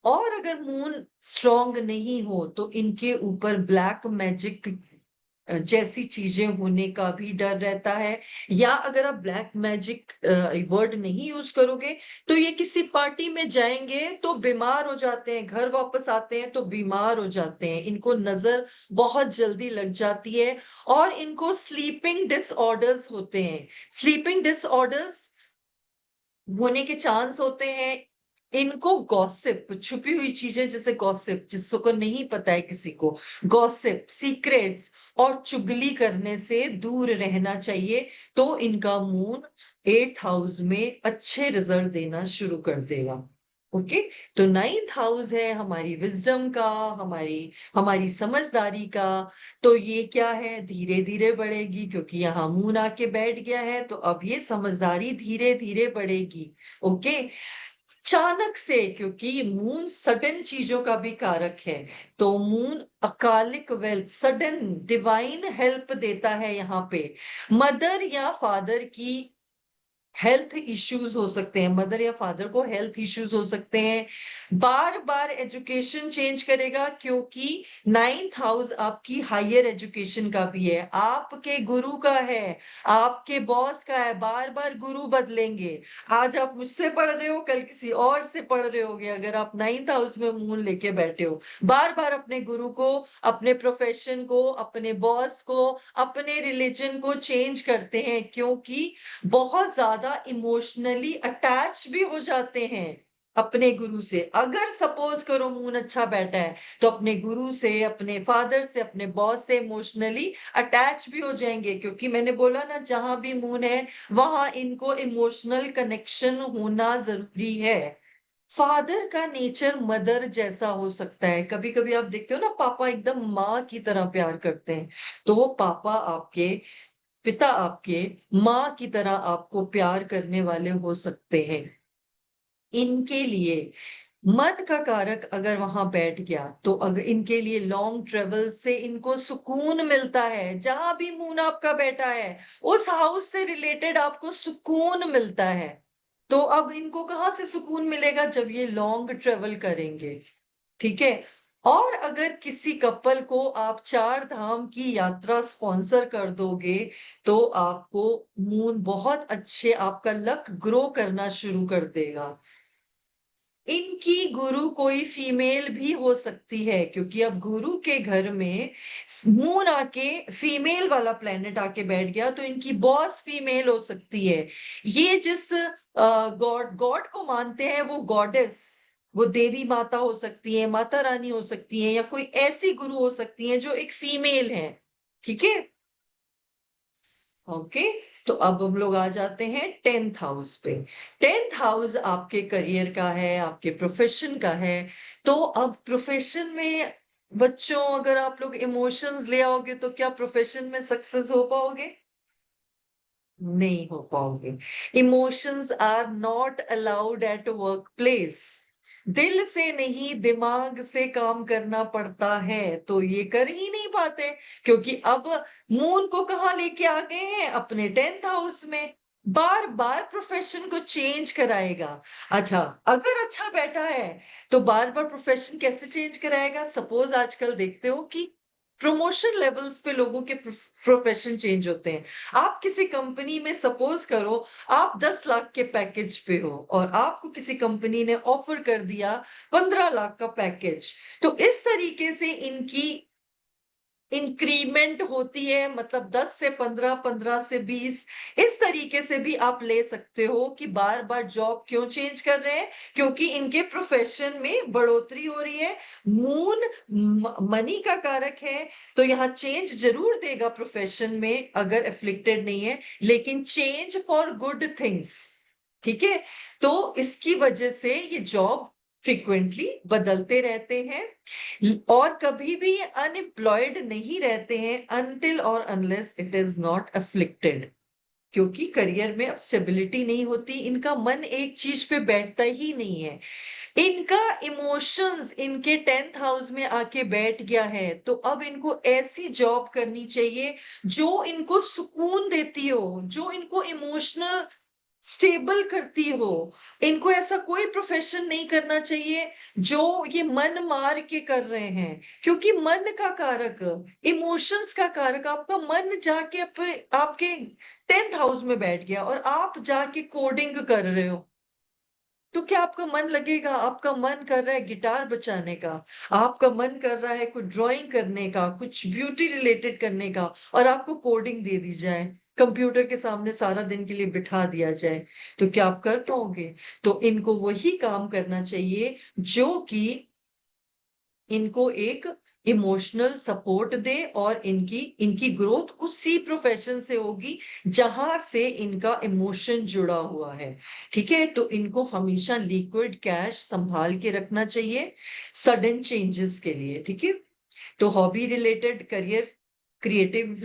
और अगर मून स्ट्रांग नहीं हो तो इनके ऊपर ब्लैक मैजिक जैसी चीजें होने का भी डर रहता है। या अगर आप ब्लैक मैजिक वर्ड नहीं यूज करोगे, तो ये किसी पार्टी में जाएंगे तो बीमार हो जाते हैं, घर वापस आते हैं तो बीमार हो जाते हैं, इनको नजर बहुत जल्दी लग जाती है, और इनको स्लीपिंग डिसऑर्डर्स होते हैं। स्लीपिंग डिसऑर्डर्स होने के चांस होते हैं। इनको गॉसिप, छुपी हुई चीजें जैसे गॉसिप, जिसको नहीं पता है किसी को, गॉसिप, सीक्रेट्स और चुगली करने से दूर रहना चाहिए। तो इनका मून 8th हाउस में अच्छे रिजल्ट देना शुरू कर देगा। ओके। तो 9th हाउस है हमारी विजडम का, हमारी हमारी समझदारी का। तो ये क्या है? धीरे धीरे बढ़ेगी, क्योंकि यहाँ मून आके बैठ गया है, तो अब ये समझदारी धीरे धीरे बढ़ेगी। ओके। अचानक से, क्योंकि मून सडन चीजों का भी कारक है, तो मून अकालिक वेल्थ, सडन डिवाइन हेल्प देता है यहाँ पे। मदर या फादर की हेल्थ इश्यूज हो सकते हैं, मदर या फादर को हेल्थ इश्यूज हो सकते हैं। बार बार एजुकेशन चेंज करेगा, क्योंकि 9th हाउस आपकी हायर एजुकेशन का भी है, आपके गुरु का है, आपके बॉस का है। बार बार गुरु बदलेंगे। आज आप मुझसे पढ़ रहे हो, कल किसी और से पढ़ रहे होगे, अगर आप 9th हाउस में मून लेके बैठे हो। बार बार अपने गुरु को, अपने प्रोफेशन को, अपने बॉस को, अपने रिलीजन को चेंज करते हैं, क्योंकि बहुत ज्यादा इमोशनली अटैच भी हो जाते हैं अपने गुरु से। अगर सपोज करो मून अच्छा बैठा है, तो अपने गुरु से, अपने फादर से, अपने बॉस से इमोशनली अटैच भी हो जाएंगे, क्योंकि मैंने बोला ना जहां भी मून है वहां इनको इमोशनल कनेक्शन होना जरूरी है। फादर का नेचर मदर जैसा हो सकता है। कभी कभी आप देखते हो ना, पापा एकदम माँ की तरह प्यार करते हैं, तो वो पापा आपके, पिता आपके माँ की तरह आपको प्यार करने वाले हो सकते हैं। इनके लिए मन का कारक अगर वहां बैठ गया, तो अगर इनके लिए लॉन्ग ट्रेवल से इनको सुकून मिलता है। जहां भी मून आपका बैठा है, उस हाउस से रिलेटेड आपको सुकून मिलता है। तो अब इनको कहाँ से सुकून मिलेगा? जब ये लॉन्ग ट्रेवल करेंगे। ठीक है। और अगर किसी कपल को आप 4 धाम की यात्रा स्पॉन्सर कर दोगे, तो आपको मून बहुत अच्छे, आपका लक ग्रो करना शुरू कर देगा। इनकी गुरु कोई फीमेल भी हो सकती है, क्योंकि अब गुरु के घर में मून आके फीमेल वाला प्लेनेट आके बैठ गया, तो इनकी बॉस फीमेल हो सकती है। ये जिस गॉड गॉड को मानते हैं, वो गॉडेस, वो देवी माता हो सकती है, माता रानी हो सकती है, या कोई ऐसी गुरु हो सकती है जो एक फीमेल है। ठीक है, ओके। तो अब हम लोग आ जाते हैं 10th हाउस पे। 10th हाउस आपके करियर का है, आपके प्रोफेशन का है। तो अब प्रोफेशन में बच्चों, अगर आप लोग इमोशंस ले आओगे तो क्या प्रोफेशन में सक्सेस हो पाओगे? नहीं हो पाओगे। Emotions are not allowed at work place. दिल से नहीं, दिमाग से काम करना पड़ता है, तो ये कर ही नहीं पाते, क्योंकि अब मून को कहाँ लेके आ गए हैं? अपने 10th हाउस में। बार बार प्रोफेशन को चेंज कराएगा। अच्छा, अगर अच्छा बैठा है तो बार बार प्रोफेशन कैसे चेंज कराएगा? सपोज आजकल देखते हो कि प्रमोशन लेवल्स पे लोगों के प्रोफेशन चेंज होते हैं। आप किसी कंपनी में, सपोज करो, आप 10 लाख के पैकेज पे हो और आपको किसी कंपनी ने ऑफर कर दिया 15 लाख का पैकेज। तो इस तरीके से इनकी इंक्रीमेंट होती है, मतलब 10 से 15, 15 से 20, इस तरीके से भी आप ले सकते हो कि बार बार जॉब क्यों चेंज कर रहे हैं? क्योंकि इनके प्रोफेशन में बढ़ोतरी हो रही है। मून मनी का कारक है, तो यहाँ चेंज जरूर देगा प्रोफेशन में अगर एफ्लिक्टेड नहीं है, लेकिन चेंज फॉर गुड थिंग्स। ठीक है, तो इसकी वजह से ये जॉब फ्रिक्वेंटली बदलते रहते हैं और कभी भी अनएम्प्लॉयड नहीं रहते हैं, अनटिल और unless it is not afflicted. क्योंकि करियर में अब स्टेबिलिटी नहीं होती, इनका मन एक चीज पे बैठता ही नहीं है। इनका इमोशंस इनके 10th हाउस में आके बैठ गया है, तो अब इनको ऐसी जॉब करनी चाहिए जो इनको सुकून देती हो, जो इनको इमोशनल स्टेबल करती हो। इनको ऐसा कोई प्रोफेशन नहीं करना चाहिए जो ये मन मार के कर रहे हैं, क्योंकि मन का कारक, इमोशंस का कारक, आपका मन जाके आपके 10th हाउस में बैठ गया और आप जाके कोडिंग कर रहे हो, तो क्या आपका मन लगेगा? आपका मन कर रहा है गिटार बजाने का, आपका मन कर रहा है कुछ ड्राइंग करने का, कुछ ब्यूटी रिलेटेड करने का, और आपको कोडिंग दे दी जाए, कंप्यूटर के सामने सारा दिन के लिए बिठा दिया जाए, तो क्या आप कर पाओगे? तो इनको वही काम करना चाहिए जो कि इनको एक इमोशनल सपोर्ट दे, और इनकी इनकी ग्रोथ उसी प्रोफेशन से होगी जहां से इनका इमोशन जुड़ा हुआ है। ठीक है, तो इनको हमेशा लिक्विड कैश संभाल के रखना चाहिए सडन चेंजेस के लिए। ठीक है, तो hobby related, career, creative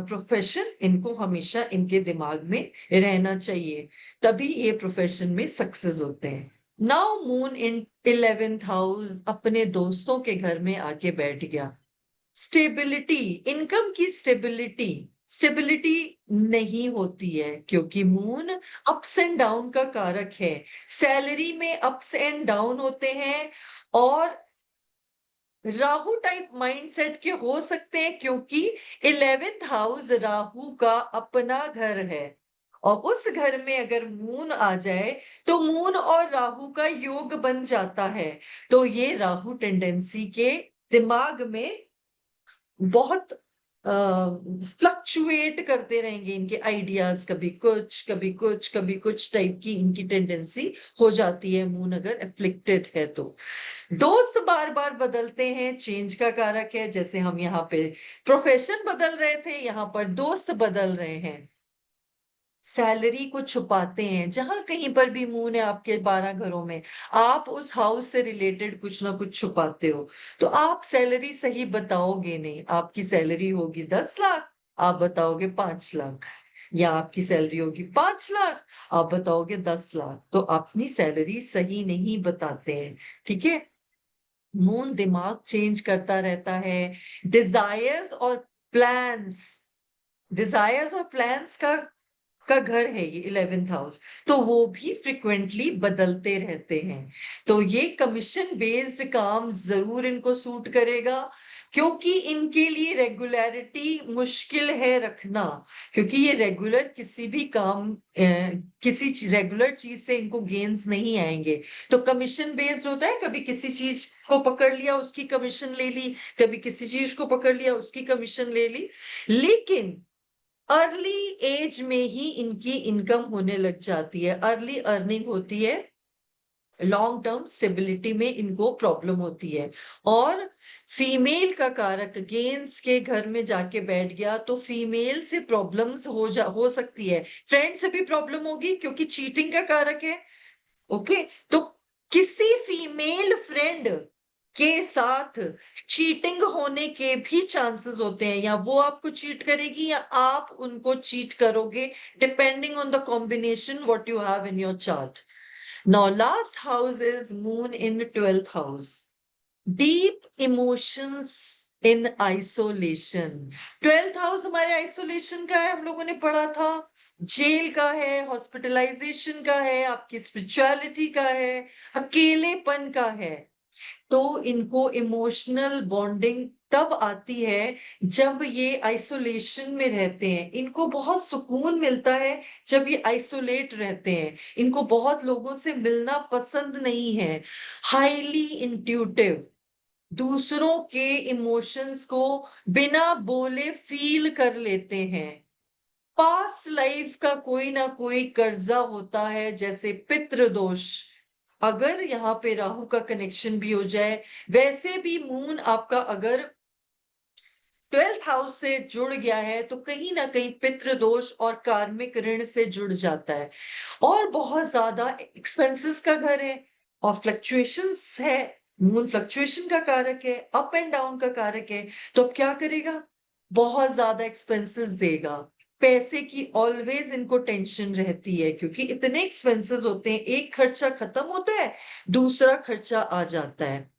profession, इनको हमेशा इनके दिमाग में रहना चाहिए, तभी ये प्रोफेशन में सक्सेस होते हैं। Now moon in 11th house अपने दोस्तों के घर में आके बैठ गया। स्टेबिलिटी, इनकम की स्टेबिलिटी, स्टेबिलिटी नहीं होती है, क्योंकि मून अप्स एंड डाउन का कारक है। सैलरी में अप्स एंड डाउन होते हैं, और राहु टाइप माइंडसेट के हो सकते हैं, क्योंकि 11th हाउस राहु का अपना घर है, और उस घर में अगर मून आ जाए तो मून और राहु का योग बन जाता है। तो ये राहु टेंडेंसी के दिमाग में बहुत फ्लक्चुएट करते रहेंगे, इनके आइडियाज कभी कुछ कभी कुछ कभी कुछ टाइप की इनकी टेंडेंसी हो जाती है, मून अगर एफ्लिक्टेड है तो। दोस्त बार बार बदलते हैं, चेंज का कारक है, जैसे हम यहाँ पे प्रोफेशन बदल रहे थे, यहाँ पर दोस्त बदल रहे हैं। सैलरी को छुपाते हैं, जहां कहीं पर भी मून है आपके 12 घरों में, आप उस हाउस से रिलेटेड कुछ ना कुछ छुपाते हो, तो आप सैलरी सही बताओगे नहीं। आपकी सैलरी होगी 10 लाख, आप बताओगे 5 लाख, या आपकी सैलरी होगी 5 लाख, आप बताओगे 10 लाख, तो अपनी सैलरी सही नहीं बताते हैं। ठीक है, मून दिमाग चेंज करता रहता है। डिजायर्स और प्लान्स, डिजायर्स और प्लान्स का घर है ये 11th हाउस, तो वो भी फ्रिक्वेंटली बदलते रहते हैं। तो ये कमीशन बेस्ड काम जरूर इनको सूट करेगा। क्योंकि इनके लिए रेगुलरिटी मुश्किल है रखना, क्योंकि ये रेगुलर किसी भी काम किसी रेगुलर चीज से इनको गेन्स नहीं आएंगे। तो कमीशन बेस्ड होता है, कभी किसी चीज को पकड़ लिया उसकी कमीशन ले ली, कभी किसी चीज को पकड़ लिया उसकी कमीशन ले ली। लेकिन अर्ली एज में ही इनकी इनकम होने लग जाती है, अर्ली अर्निंग होती है, लॉन्ग टर्म स्टेबिलिटी में इनको प्रॉब्लम होती है। और फीमेल का कारक गेंस के घर में जाके बैठ गया तो फीमेल से प्रॉब्लम्स हो सकती है, फ्रेंड से भी प्रॉब्लम होगी क्योंकि चीटिंग का कारक है। ओके, तो किसी फीमेल फ्रेंड के साथ चीटिंग होने के भी चांसेस होते हैं, या वो आपको चीट करेगी या आप उनको चीट करोगे, depending on the combination what you have in your chart. Now, last house is moon in 12th house. Deep emotions in isolation. 12th house हमारे आइसोलेशन का है, हम लोगों ने पढ़ा था, जेल का है, हॉस्पिटलाइजेशन का है, आपकी स्पिरिचुअलिटी का है, अकेलेपन का है। तो इनको इमोशनल बॉन्डिंग तब आती है जब ये आइसोलेशन में रहते हैं। इनको बहुत सुकून मिलता है जब ये आइसोलेट रहते हैं, इनको बहुत लोगों से मिलना पसंद नहीं है। हाईली इंट्यूटिव, दूसरों के इमोशंस को बिना बोले फील कर लेते हैं। पास्ट लाइफ का कोई ना कोई कर्जा होता है, जैसे पितृदोष, अगर यहाँ पे राहु का कनेक्शन भी हो जाए। वैसे भी मून आपका अगर 12th हाउस से जुड़ गया है तो कहीं ना कहीं पितृदोष और कार्मिक ऋण से जुड़ जाता है, और बहुत ज्यादा एक्सपेंसेस का घर है और फ्लक्चुएशंस है। मून फ्लक्चुएशन का कारक है, अप एंड डाउन का कारक है। तो अब क्या करेगा, बहुत ज्यादा एक्सपेंसेस देगा। पैसे की ऑलवेज इनको टेंशन रहती है क्योंकि इतने एक्सपेंसेस होते हैं, एक खर्चा खत्म होता है दूसरा खर्चा आ जाता है।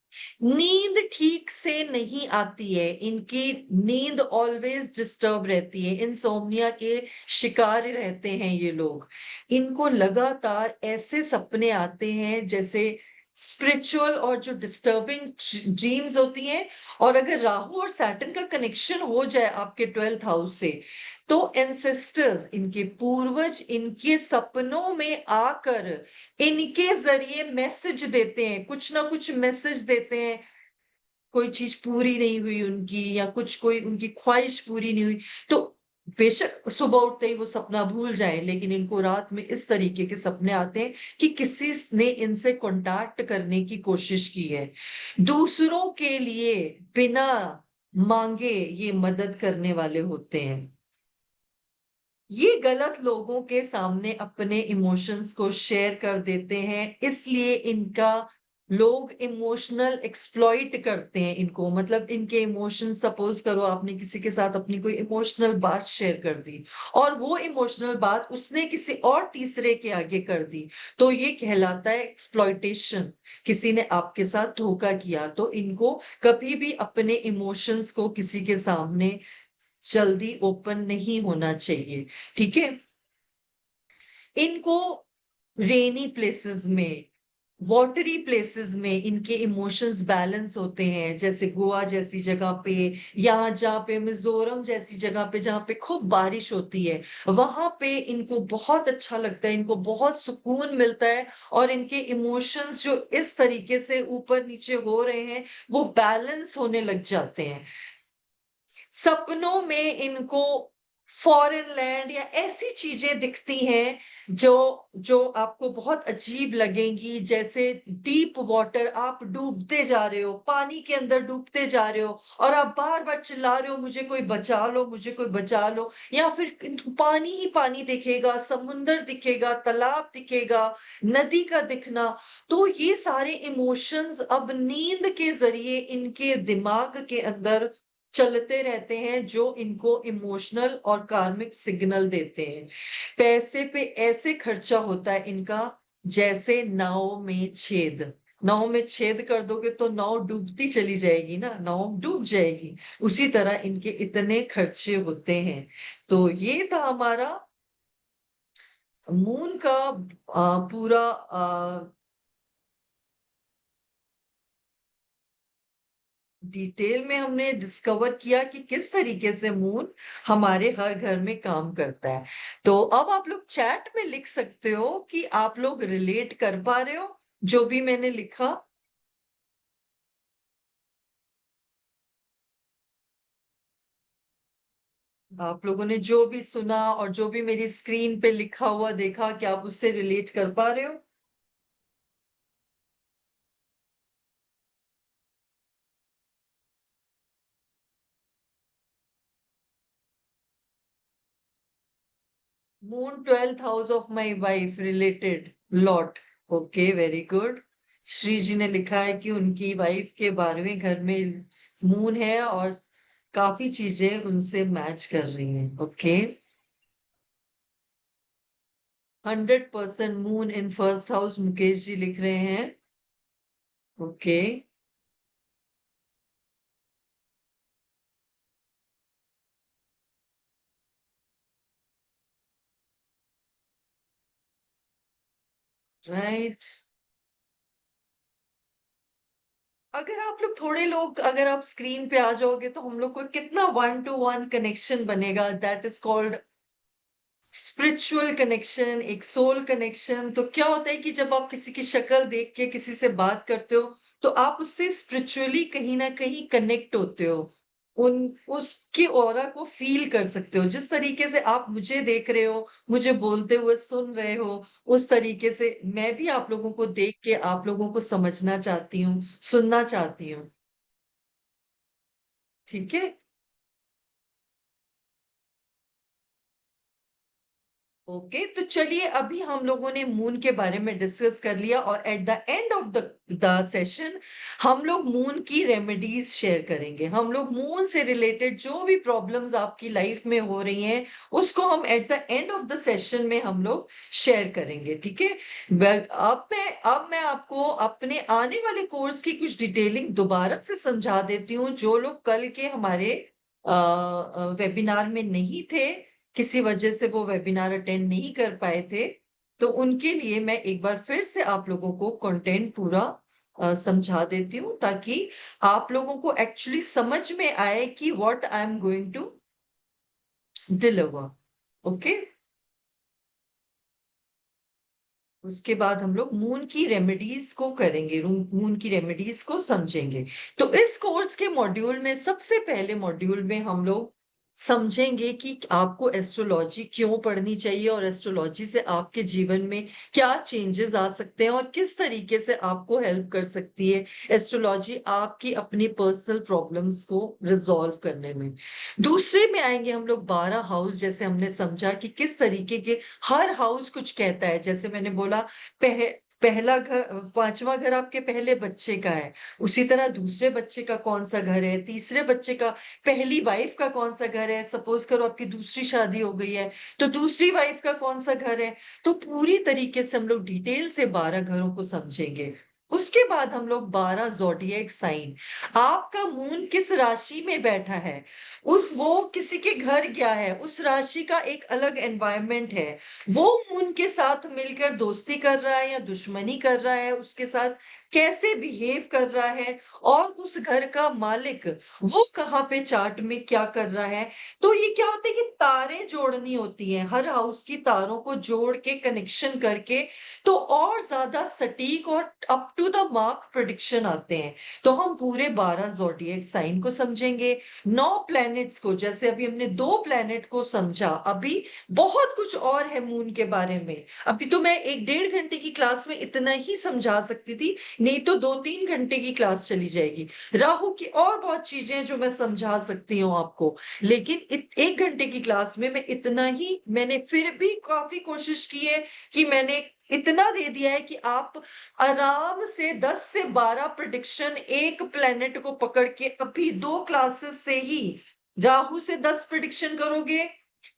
नींद ठीक से नहीं आती है, इनकी नींद ऑलवेज डिस्टर्ब रहती है, इंसोम्निया के शिकार रहते हैं ये लोग। इनको लगातार ऐसे सपने आते हैं जैसे स्पिरिचुअल और जो डिस्टर्बिंग ड्रीम्स होती हैं। और अगर राहु और सैटर्न का कनेक्शन हो जाए आपके 12th हाउस से, तो एंसेस्टर्स, इनके पूर्वज इनके सपनों में आकर इनके जरिए मैसेज देते हैं, कुछ ना कुछ मैसेज देते हैं। कोई चीज पूरी नहीं हुई उनकी, या कुछ कोई उनकी ख्वाहिश पूरी नहीं हुई, तो बेशक सुबह उठते ही वो सपना भूल जाए, लेकिन इनको रात में इस तरीके के सपने आते हैं कि किसी ने इनसे कांटेक्ट करने की कोशिश की है। दूसरों के लिए बिना मांगे ये मदद करने वाले होते हैं। ये गलत लोगों के सामने अपने इमोशंस को शेयर कर देते हैं, इसलिए इनका लोग इमोशनल एक्सप्लॉइट करते हैं इनको। मतलब इनके इमोशंस, सपोज करो आपने किसी के साथ अपनी कोई इमोशनल बात शेयर कर दी और वो इमोशनल बात उसने किसी और तीसरे के आगे कर दी, तो ये कहलाता है एक्सप्लॉइटेशन। किसी ने आपके साथ धोखा किया, तो इनको कभी भी अपने इमोशंस को किसी के सामने जल्दी ओपन नहीं होना चाहिए। ठीक है, इनको रेनी प्लेसेस में, वाटरी प्लेसेस में इनके इमोशंस बैलेंस होते हैं, जैसे गोवा जैसी जगह पे, यहाँ जहाँ पे मिजोरम जैसी जगह पे जहाँ पे खूब बारिश होती है, वहां पे इनको बहुत अच्छा लगता है, इनको बहुत सुकून मिलता है। और इनके इमोशंस जो इस तरीके से ऊपर नीचे हो रहे हैं वो बैलेंस होने लग जाते हैं। सपनों में इनको फॉरेन लैंड या ऐसी चीजें दिखती हैं जो जो आपको बहुत अजीब लगेंगी, जैसे डीप वाटर, आप डूबते जा रहे हो, पानी के अंदर डूबते जा रहे हो और आप बार बार चिल्ला रहे हो मुझे कोई बचा लो, मुझे कोई बचा लो। या फिर पानी ही पानी दिखेगा, समुंदर दिखेगा, तालाब दिखेगा, नदी का दिखना। तो ये सारे इमोशंस अब नींद के जरिए इनके दिमाग के अंदर चलते रहते हैं, जो इनको इमोशनल और कार्मिक सिग्नल देते हैं। पैसे पे ऐसे खर्चा होता है इनका जैसे नाव में छेद। नाव में छेद कर दोगे तो नाव डूबती चली जाएगी ना, नाव डूब जाएगी। उसी तरह इनके इतने खर्चे होते हैं। तो ये था हमारा मून का पूरा डिटेल में हमने डिस्कवर किया कि किस तरीके से मून हमारे हर घर में काम करता है। तो अब आप लोग चैट में लिख सकते हो कि आप लोग रिलेट कर पा रहे हो जो भी मैंने लिखा। आप लोगों ने जो भी सुना और जो भी मेरी स्क्रीन पे लिखा हुआ देखा, क्या आप उससे रिलेट कर पा रहे हो? Moon 12th house of my wife related lot. Okay, very good. Shri ji ने लिखा है कि उनकी वाइफ के 12वें घर में मून है और काफी चीजें उनसे मैच कर रही हैं। Okay. 100% moon in first house, Mukesh ji लिख रहे हैं। ओके। राइट। अगर आप लोग थोड़े लोग, अगर आप स्क्रीन पे आ जाओगे तो हम लोग को कितना 1 to 1 कनेक्शन बनेगा, that is called spiritual connection, एक सोल कनेक्शन। तो क्या होता है कि जब आप किसी की शक्ल देख के किसी से बात करते हो तो आप उससे स्पिरिचुअली कहीं ना कहीं कनेक्ट होते हो, उन उसकी ऑरा को फील कर सकते हो। जिस तरीके से आप मुझे देख रहे हो, मुझे बोलते हुए सुन रहे हो, उस तरीके से मैं भी आप लोगों को देख के आप लोगों को समझना चाहती हूँ, सुनना चाहती हूँ। ठीक है। ओके, तो चलिए अभी हम लोगों ने मून के बारे में डिस्कस कर लिया और at the end of the session हम लोग मून की रेमेडीज शेयर करेंगे। हम लोग मून से रिलेटेड जो भी प्रॉब्लम्स आपकी लाइफ में हो रही हैं उसको हम at the end of the session में हम लोग शेयर करेंगे। ठीक है। अब मैं आपको अपने आने वाले कोर्स की कुछ डिटेलिंग दोबारा से समझा देती हूँ। जो लोग कल के हमारे वेबिनार में नहीं थे, किसी वजह से वो वेबिनार अटेंड नहीं कर पाए थे, तो उनके लिए मैं एक बार फिर से आप लोगों को कंटेंट पूरा समझा देती हूँ ताकि आप लोगों को एक्चुअली समझ में आए कि what I am going to deliver. Okay. उसके बाद हम लोग मून की रेमेडीज को करेंगे, मून की रेमेडीज को समझेंगे। तो इस कोर्स के मॉड्यूल में, सबसे पहले मॉड्यूल में हम लोग समझेंगे कि आपको एस्ट्रोलॉजी क्यों पढ़नी चाहिए और एस्ट्रोलॉजी से आपके जीवन में क्या चेंजेस आ सकते हैं और किस तरीके से आपको हेल्प कर सकती है एस्ट्रोलॉजी आपकी अपनी पर्सनल प्रॉब्लम्स को रिजॉल्व करने में। दूसरे में आएंगे हम लोग 12 हाउस, जैसे हमने समझा कि किस तरीके के हर हाउस कुछ कहता है। जैसे मैंने बोला, पहला घर, पांचवा घर आपके पहले बच्चे का है, उसी तरह दूसरे बच्चे का कौन सा घर है, तीसरे बच्चे का, पहली वाइफ का कौन सा घर है, सपोज करो आपकी दूसरी शादी हो गई है तो दूसरी वाइफ का कौन सा घर है। तो पूरी तरीके से हम लोग डिटेल से 12 घरों को समझेंगे। उसके बाद हम लोग 12 जोडिएक साइन, आपका मून किस राशि में बैठा है, उस वो किसी के घर गया है, उस राशि का एक अलग एनवायरनमेंट है, वो मून के साथ मिलकर दोस्ती कर रहा है या दुश्मनी कर रहा है, उसके साथ कैसे बिहेव कर रहा है, और उस घर का मालिक वो कहाँ पे चार्ट में क्या कर रहा है। तो ये क्या होता है कि तारें जोड़नी होती हैं, हर हाउस की तारों को जोड़ के कनेक्शन करके तो और ज्यादा सटीक और up to the mark prediction आते हैं। तो हम पूरे 12 जोडिएक साइन को समझेंगे, 9 प्लैनेट्स को। जैसे अभी हमने 2 प्लैनेट को समझा, अभी बहुत कुछ और है मून के बारे में। अभी तो मैं 1 1.5 घंटे की क्लास में इतना ही समझा सकती थी, नहीं तो 2 3 घंटे की क्लास चली जाएगी। राहु की और बहुत चीजें हैं जो मैं समझा सकती हूँ आपको, लेकिन 1 घंटे की क्लास में मैं इतना ही, मैंने फिर भी काफी कोशिश की है कि मैंने इतना दे दिया है कि आप आराम से 10 से 12 प्रिडिक्शन एक प्लेनेट को पकड़ के अभी 2 क्लासेस से ही, राहु से 10 प्रिडिक्शन करोगे,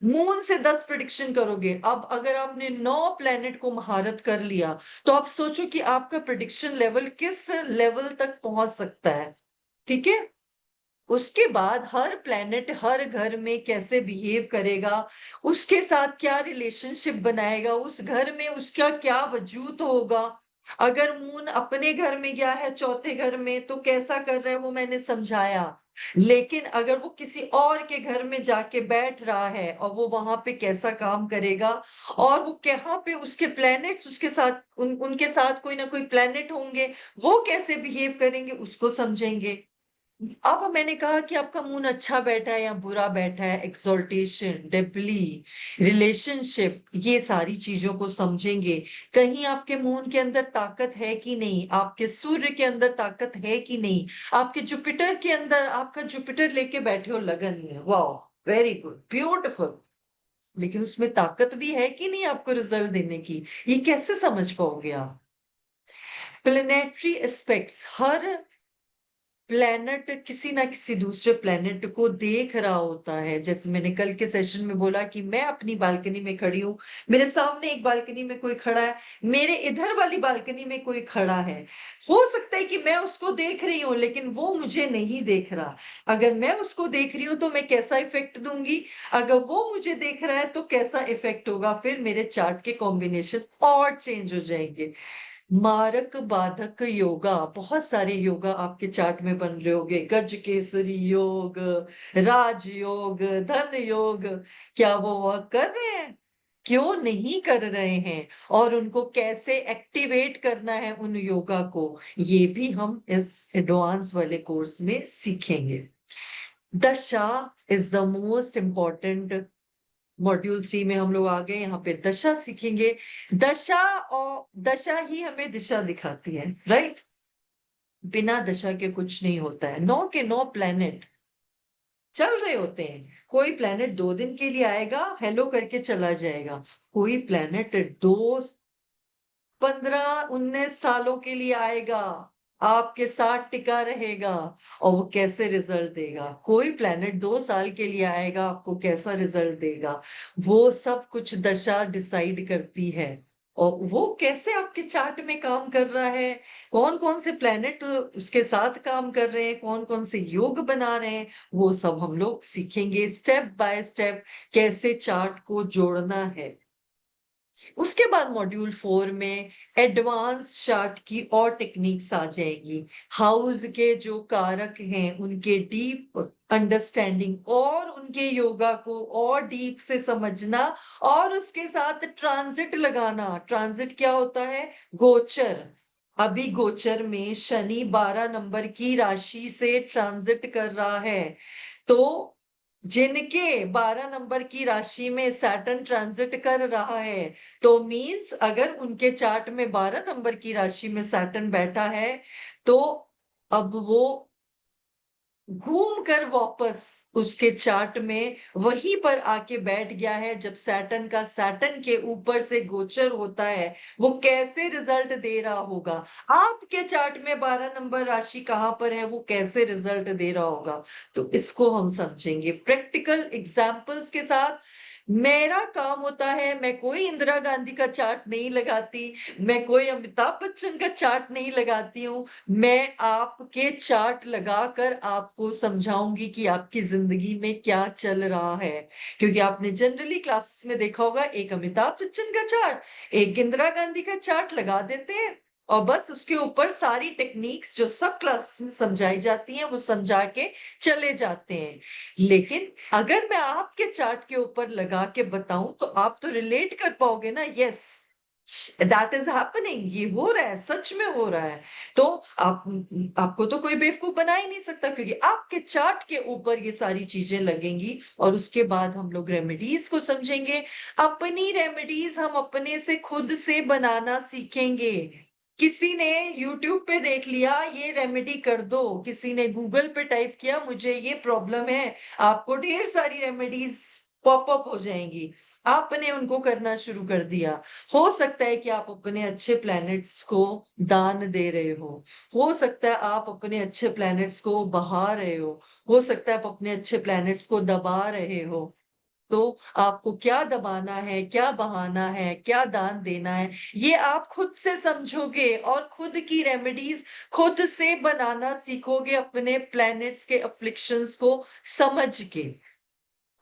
मून से 10 प्रिडिक्शन करोगे। अब अगर आपने 9 प्लेनेट को महारत कर लिया तो आप सोचो कि आपका प्रिडिक्शन लेवल किस लेवल तक पहुंच सकता है। ठीक है। उसके बाद हर प्लेनेट हर घर में कैसे बिहेव करेगा, उसके साथ क्या रिलेशनशिप बनाएगा, उस घर में उसका क्या वजूद होगा, अगर मून अपने घर में गया है चौथे घर में तो कैसा कर रहा है वो मैंने समझाया। लेकिन अगर वो किसी और के घर में जाके बैठ रहा है और वो वहां पे कैसा काम करेगा, और वो कहाँ पे उसके प्लैनेट्स उसके साथ उनके साथ कोई ना कोई प्लैनेट होंगे, वो कैसे बिहेव करेंगे उसको समझेंगे। अब मैंने कहा कि आपका मून अच्छा बैठा है या बुरा बैठा है, एक्सोल्टेशन, डेपली, रिलेशनशिप, ये सारी चीजों को समझेंगे। कहीं आपके मून के अंदर ताकत है कि नहीं, आपके सूर्य के अंदर ताकत है कि नहीं, आपके जुपिटर के अंदर, आपका जुपिटर लेके बैठे हो लगन में, वाओ, वेरी गुड, ब्यूटिफुल, लेकिन उसमें ताकत भी है कि नहीं आपको रिजल्ट देने की, ये कैसे समझ पाओगे आप। प्लेनेटरी एस्पेक्ट्स, हर प्लेनेट किसी ना किसी दूसरे प्लेनेट को देख रहा होता है। जैसे मैंने कल के सेशन में बोला कि मैं अपनी बालकनी में खड़ी हूँ, मेरे सामने एक बालकनी में कोई खड़ा है, मेरे इधर वाली बालकनी में कोई खड़ा है। हो सकता है कि मैं उसको देख रही हूँ लेकिन वो मुझे नहीं देख रहा। अगर मैं उसको देख रही हूँ तो मैं कैसा इफेक्ट दूंगी, अगर वो मुझे देख रहा है तो कैसा इफेक्ट होगा, फिर मेरे चार्ट के कॉम्बिनेशन और चेंज हो जाएंगे। मारक बाधक योगा, बहुत सारे योगा आपके चार्ट में बन रहे होंगे, गज केसरी योग, राज योग, धन योग, क्या वो वर्क कर रहे हैं, क्यों नहीं कर रहे हैं, और उनको कैसे एक्टिवेट करना है उन योगा को, ये भी हम इस एडवांस वाले कोर्स में सीखेंगे। दशा is the most important. Module 3 में हम लोग आ गए, यहाँ पे दशा सीखेंगे। दशा, और दशा ही हमें दिशा दिखाती है, राइट। बिना दशा के कुछ नहीं होता है। 9 के 9 प्लेनेट चल रहे होते हैं। कोई प्लेनेट 2 दिन के लिए आएगा, हेलो करके चला जाएगा। कोई प्लेनेट 15-19 सालों के लिए आएगा, आपके साथ टिका रहेगा, और वो कैसे रिजल्ट देगा। कोई प्लेनेट 2 साल के लिए आएगा, आपको कैसा रिजल्ट देगा, वो सब कुछ दशा डिसाइड करती है। और वो कैसे आपके चार्ट में काम कर रहा है, कौन कौन से प्लेनेट उसके साथ काम कर रहे हैं, कौन कौन से योग बना रहे हैं, वो सब हम लोग सीखेंगे स्टेप बाय स्टेप, कैसे चार्ट को जोड़ना है। उसके बाद मॉड्यूल 4 में एडवांस चार्ट की और टेक्निक्स आ जाएगी। हाउस के जो कारक हैं उनके डीप अंडरस्टैंडिंग और उनके योगा को और डीप से समझना, और उसके साथ ट्रांजिट लगाना। ट्रांजिट क्या होता है, गोचर। अभी गोचर में शनि 12 नंबर की राशि से ट्रांजिट कर रहा है, तो जिनके 12 नंबर की राशि में सैटर्न ट्रांजिट कर रहा है, तो मींस अगर उनके चार्ट में 12 नंबर की राशि में सैटर्न बैठा है, तो अब वो घूम कर वापस उसके चार्ट में वहीं पर आके बैठ गया है। जब सैटर्न का सैटर्न के ऊपर से गोचर होता है, वो कैसे रिजल्ट दे रहा होगा, आपके चार्ट में 12 नंबर राशि कहां पर है, वो कैसे रिजल्ट दे रहा होगा। तो इसको हम समझेंगे प्रैक्टिकल एग्जाम्पल्स के साथ। मेरा काम होता है, मैं कोई इंदिरा गांधी का चार्ट नहीं लगाती, मैं कोई अमिताभ बच्चन का चार्ट नहीं लगाती हूँ। मैं आपके चार्ट लगाकर आपको समझाऊंगी कि आपकी जिंदगी में क्या चल रहा है। क्योंकि आपने जनरली क्लासेस में देखा होगा, एक अमिताभ बच्चन का चार्ट, एक इंदिरा गांधी का चार्ट लगा देते हैं, और बस उसके ऊपर सारी टेक्निक्स जो सब क्लास में समझाई जाती हैं वो समझा के चले जाते हैं। लेकिन अगर मैं आपके चार्ट के ऊपर लगा के बताऊं तो आप तो रिलेट कर पाओगे ना, यस दैट इज हैपनिंग, ये हो रहा है, सच में हो रहा है। तो आप, आपको तो कोई बेवकूफ बना ही नहीं सकता, क्योंकि आपके चार्ट के ऊपर ये सारी चीजें लगेंगी। और उसके बाद हम लोग रेमेडीज को समझेंगे। अपनी रेमेडीज हम अपने से खुद से बनाना सीखेंगे। किसी ने YouTube पे देख लिया ये रेमेडी कर दो, किसी ने गूगल पे टाइप किया मुझे ये प्रॉब्लम है, आपको ढेर सारी रेमेडीज पॉपअप हो जाएंगी। आपने उनको करना शुरू कर दिया। हो सकता है कि आप अपने अच्छे प्लैनेट्स को दान दे रहे हो सकता है आप अपने अच्छे प्लैनेट्स को बहा रहे हो सकता है आप अपने अच्छे प्लैनेट्स को दबा रहे हो। तो आपको क्या दबाना है, क्या बहाना है, क्या दान देना है, ये आप खुद से समझोगे और खुद की रेमेडीज खुद से बनाना सीखोगे अपने प्लैनेट्स के अफ्लिक्शंस को समझ के।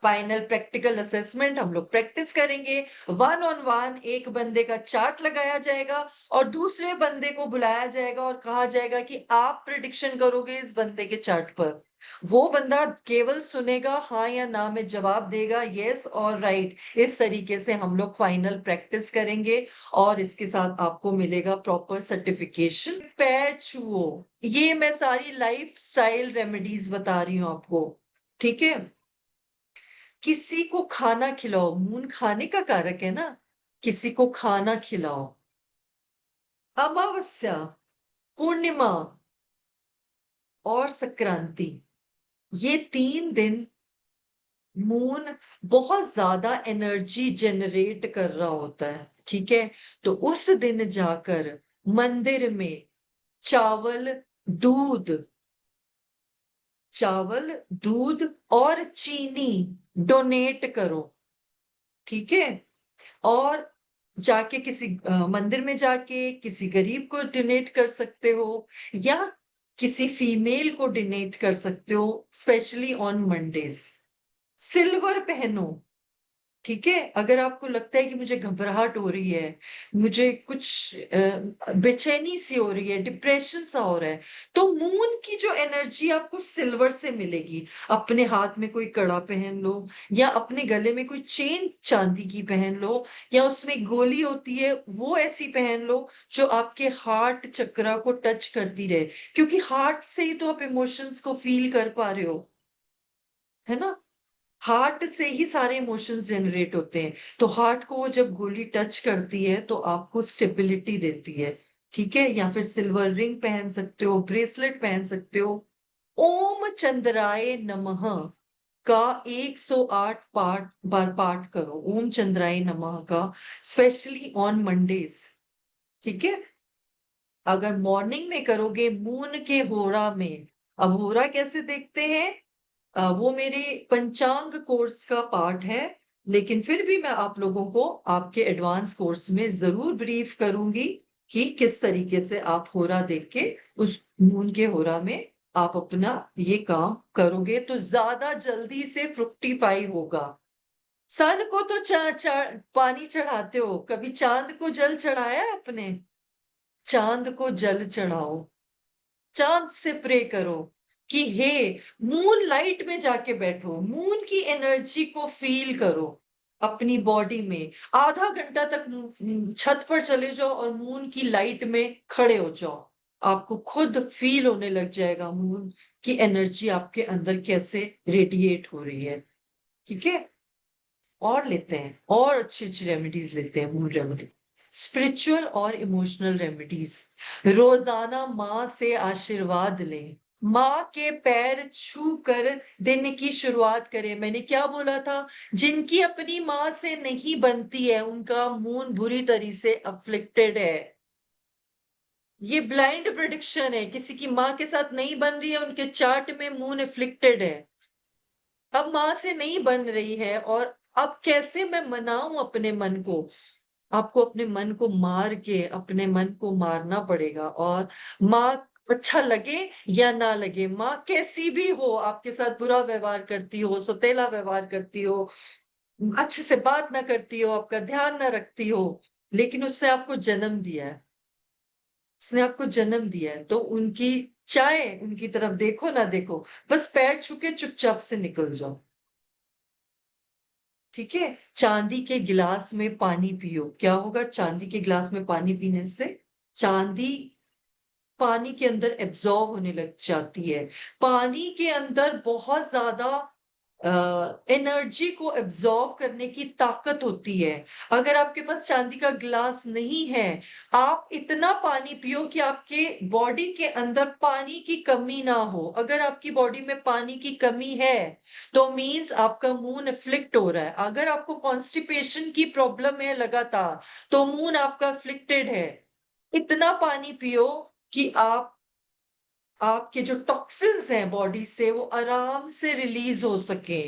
फाइनल प्रैक्टिकल असेसमेंट हम लोग प्रैक्टिस करेंगे। 1-on-1 एक बंदे का चार्ट लगाया जाएगा और दूसरे बंदे को बुलाया जाएगा और कहा जाएगा कि आप प्रिडिक्शन करोगे इस बंदे के चार्ट पर। वो बंदा केवल सुनेगा, हाँ या ना में जवाब देगा, यस और राइट। इस तरीके से हम लोग फाइनल प्रैक्टिस करेंगे और इसके साथ आपको मिलेगा प्रॉपर सर्टिफिकेशन। पैर छुओ, ये मैं सारी लाइफ स्टाइल रेमेडीज बता रही हूं आपको, ठीक है। किसी को खाना खिलाओ, मून खाने का कारक है ना। किसी को खाना खिलाओ। अमावस्या, पूर्णिमा और संक्रांति, ये 3 दिन मून बहुत ज्यादा एनर्जी जनरेट कर रहा होता है, ठीक है। तो उस दिन जाकर मंदिर में चावल, दूध, चावल, दूध और चीनी डोनेट करो, ठीक है। और जाके किसी मंदिर में जाके किसी गरीब को डोनेट कर सकते हो या किसी फीमेल को डोनेट कर सकते हो, स्पेशली ऑन मंडेज। सिल्वर पहनो, ठीक है। अगर आपको लगता है कि मुझे घबराहट हो रही है, मुझे कुछ बेचैनी सी हो रही है, डिप्रेशन सा हो रहा है, तो मून की जो एनर्जी आपको सिल्वर से मिलेगी। अपने हाथ में कोई कड़ा पहन लो या अपने गले में कोई चेन चांदी की पहन लो या उसमें गोली होती है वो ऐसी पहन लो जो आपके हार्ट चक्रा को टच करती रहे, क्योंकि हार्ट से ही तो आप इमोशंस को फील कर पा रहे हो, है ना। हार्ट से ही सारे इमोशंस जनरेट होते हैं। तो हार्ट को वो जब गोली टच करती है तो आपको स्टेबिलिटी देती है, ठीक है। या फिर सिल्वर रिंग पहन सकते हो, ब्रेसलेट पहन सकते हो। ओम चंद्राय नमः का 108 बार पाठ करो, ओम चंद्राय नमः का, स्पेशली ऑन मंडेज, ठीक है। अगर मॉर्निंग में करोगे मून के होरा में, अब होरा कैसे देखते हैं, वो मेरे पंचांग कोर्स का पार्ट है, लेकिन फिर भी मैं आप लोगों को आपके एडवांस कोर्स में जरूर ब्रीफ करूंगी कि किस तरीके से आप होरा देख के उस मून के होरा में आप अपना ये काम करोगे तो ज्यादा जल्दी से फ्रुक्टिफाई होगा। सन को तो पानी चढ़ाते हो, कभी चांद को जल चढ़ाया है आपने। चांद को जल चढ़ाओ, चांद से प्रे करो कि हे, मून लाइट में जाके बैठो, मून की एनर्जी को फील करो अपनी बॉडी में। आधा घंटा तक छत पर चले जाओ और मून की लाइट में खड़े हो जाओ। आपको खुद फील होने लग जाएगा मून की एनर्जी आपके अंदर कैसे रेडिएट हो रही है, ठीक है। और लेते हैं और अच्छी अच्छी रेमेडीज लेते हैं, मून रेमेडी, स्पिरिचुअल और इमोशनल रेमेडीज। रोजाना माँ से आशीर्वाद लें, माँ के पैर छू कर दिन की शुरुआत करें। मैंने क्या बोला था, जिनकी अपनी माँ से नहीं बनती है उनका मून बुरी तरह से अफ्लिक्टेड है। ये ब्लाइंड प्रिडिक्शन है, किसी की माँ के साथ नहीं बन रही है, उनके चार्ट में मून अफ्लिक्टेड है। अब माँ से नहीं बन रही है और अब कैसे मैं मनाऊं अपने मन को। आपको अपने मन को मार के अपने मन को मारना पड़ेगा। और माँ, अच्छा लगे या ना लगे, माँ कैसी भी हो, आपके साथ बुरा व्यवहार करती हो, सौतेला व्यवहार करती हो, अच्छे से बात ना करती हो, आपका ध्यान ना रखती हो, लेकिन उसने आपको जन्म दिया है, उसने आपको जन्म दिया है, तो उनकी, चाहे उनकी तरफ देखो ना देखो, बस पैर छू के चुपचाप से निकल जाओ, ठीक है। चांदी के गिलास में पानी पियो, क्या होगा चांदी के गिलास में पानी पीने से, चांदी पानी के अंदर एब्जॉर्ब होने लग जाती है। पानी के अंदर बहुत ज्यादा एनर्जी को एब्जॉर्ब करने की ताकत होती है। अगर आपके पास चांदी का गिलास नहीं है, आप इतना पानी पियो कि आपके बॉडी के अंदर पानी की कमी ना हो। अगर आपकी बॉडी में पानी की कमी है तो मीन्स आपका मून अफ्लिक्ट हो रहा है। अगर आपको कॉन्स्टिपेशन की प्रॉब्लम है लगातार तो मून आपका अफ्लिक्टेड है। इतना पानी पियो कि आपके जो टॉक्सिन्स हैं बॉडी से वो आराम से रिलीज हो सके,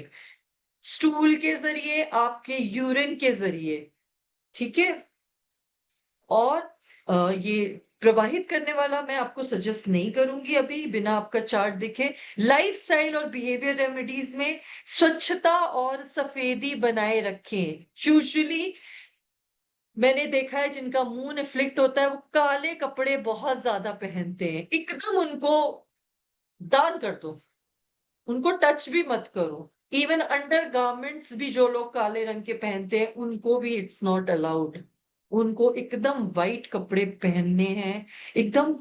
स्टूल के जरिए, आपके यूरिन के जरिए, ठीक है। और ये प्रवाहित करने वाला मैं आपको सजेस्ट नहीं करूंगी अभी बिना आपका चार्ट दिखे। लाइफस्टाइल और बिहेवियर रेमेडीज में स्वच्छता और सफेदी बनाए रखें। यूजुअली मैंने देखा है जिनका मून इफ्लिक्ट होता है वो काले कपड़े बहुत ज्यादा पहनते हैं, एकदम उनको दान कर दो, उनको टच भी मत करो। इवन अंडर गारमेंट्स भी जो लोग काले रंग के पहनते हैं उनको भी इट्स नॉट अलाउड। उनको एकदम वाइट कपड़े पहनने हैं, एकदम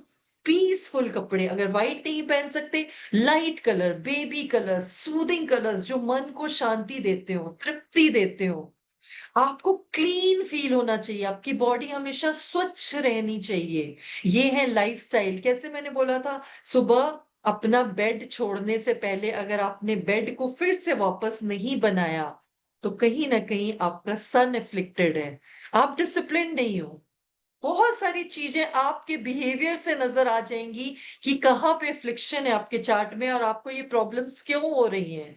पीसफुल कपड़े। अगर वाइट नहीं पहन सकते, light colour, baby colour, soothing colours जो मन को शांति देते हो, तृप्ति देते हो। आपको क्लीन फील होना चाहिए, आपकी बॉडी हमेशा स्वच्छ रहनी चाहिए। ये है लाइफस्टाइल। कैसे मैंने बोला था, सुबह अपना बेड छोड़ने से पहले अगर आपने बेड को फिर से वापस नहीं बनाया तो कहीं ना कहीं आपका सन एफ्लिक्टेड है, आप डिसिप्लिन नहीं हो। बहुत सारी चीजें आपके बिहेवियर से नजर आ जाएंगी कि कहाँ पे फ्लिक्शन है आपके चार्ट में और आपको ये प्रॉब्लम्स क्यों हो रही हैं।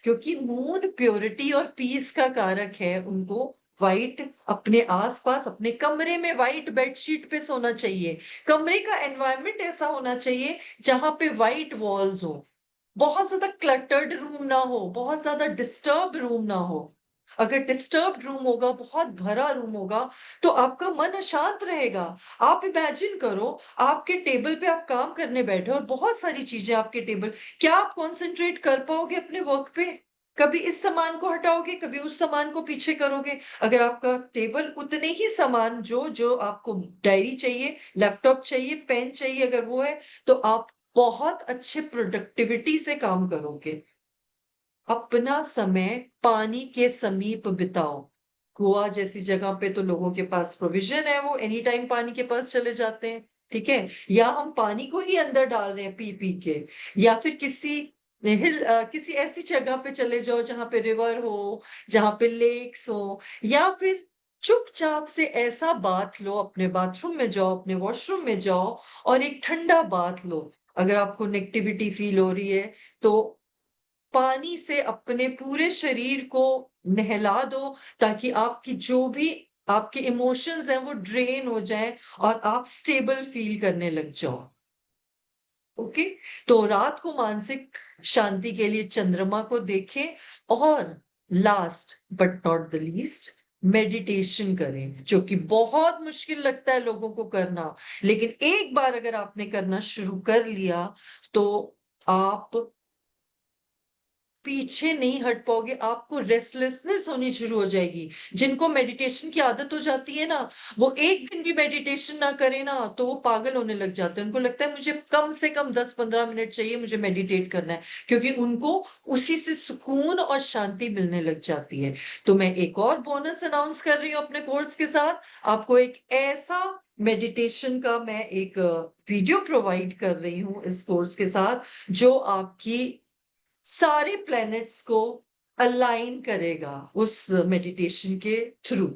क्योंकि मून प्योरिटी और पीस का कारक है, उनको वाइट अपने आसपास अपने कमरे में वाइट बेडशीट पे सोना चाहिए। कमरे का एनवायरनमेंट ऐसा होना चाहिए जहां पे वाइट वॉल्स हो, बहुत ज्यादा क्लटर्ड रूम ना हो, बहुत ज्यादा डिस्टर्ब रूम ना हो। अगर डिस्टर्ब्ड रूम होगा, बहुत भरा रूम होगा, तो आपका मन अशांत रहेगा। आप इमेजिन करो, आपके टेबल पे आप काम करने बैठे और बहुत सारी चीजें आपके टेबल, क्या आप कंसंट्रेट कर पाओगे अपने वर्क पे? कभी इस सामान को हटाओगे, कभी उस सामान को पीछे करोगे। अगर आपका टेबल उतने ही सामान, जो जो आपको डायरी चाहिए, लैपटॉप चाहिए, पेन चाहिए, अगर वो है, तो आप बहुत अच्छे प्रोडक्टिविटी से काम करोगे। अपना समय पानी के समीप बिताओ। गोवा जैसी जगह पे तो लोगों के पास प्रोविजन है, वो एनी टाइम पानी के पास चले जाते हैं। ठीक है, या हम पानी को ही अंदर डाल रहे हैं पी पी के। या फिर किसी ऐसी जगह पे चले जाओ जहां पे रिवर हो, जहां पे लेक्स हो। या फिर चुपचाप से ऐसा बाथ लो, अपने बाथरूम में जाओ, अपने वॉशरूम में जाओ और एक ठंडा बाथ लो। अगर आपको नेगेटिविटी फील हो रही है तो पानी से अपने पूरे शरीर को नहला दो, ताकि आपकी जो भी आपके इमोशंस हैं वो ड्रेन हो जाएं और आप स्टेबल फील करने लग जाओ। ओके। तो रात को मानसिक शांति के लिए चंद्रमा को देखें। और last but not the least, meditation करें, जो कि बहुत मुश्किल लगता है लोगों को करना। लेकिन एक बार अगर आपने करना शुरू कर लिया तो आप पीछे नहीं हट पाओगे, आपको रेस्टलेसनेस होनी शुरू हो जाएगी। जिनको मेडिटेशन की आदत हो जाती है ना, वो एक दिन भी मेडिटेशन ना करे ना तो वो पागल होने लग जाते हैं। उनको लगता है मुझे कम से कम 10-15 मिनट चाहिए, मुझे मेडिटेट करना है, क्योंकि उनको उसी से सुकून और शांति मिलने लग जाती है। तो मैं एक और बोनस अनाउंस कर रही हूँ अपने कोर्स के साथ। आपको एक ऐसा मेडिटेशन का मैं एक वीडियो प्रोवाइड कर रही हूँ इस कोर्स के साथ, जो आपकी सारे प्लैनेट्स को अलाइन करेगा उस मेडिटेशन के through.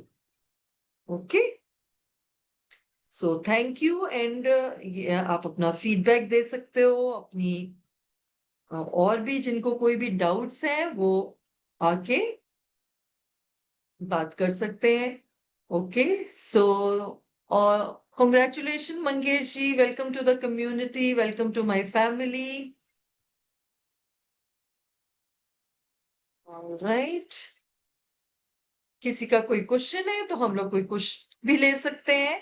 Okay. So thank you. And आप अपना फीडबैक दे सकते हो, अपनी और भी जिनको कोई भी डाउट्स हैं वो आके बात कर सकते हैं। ओके। सो और congratulation Mangesh ji, welcome to the community, welcome to my family. Alright, किसी का कोई क्वेश्चन है तो हम लोग कोई क्वेश्चन भी ले सकते हैं।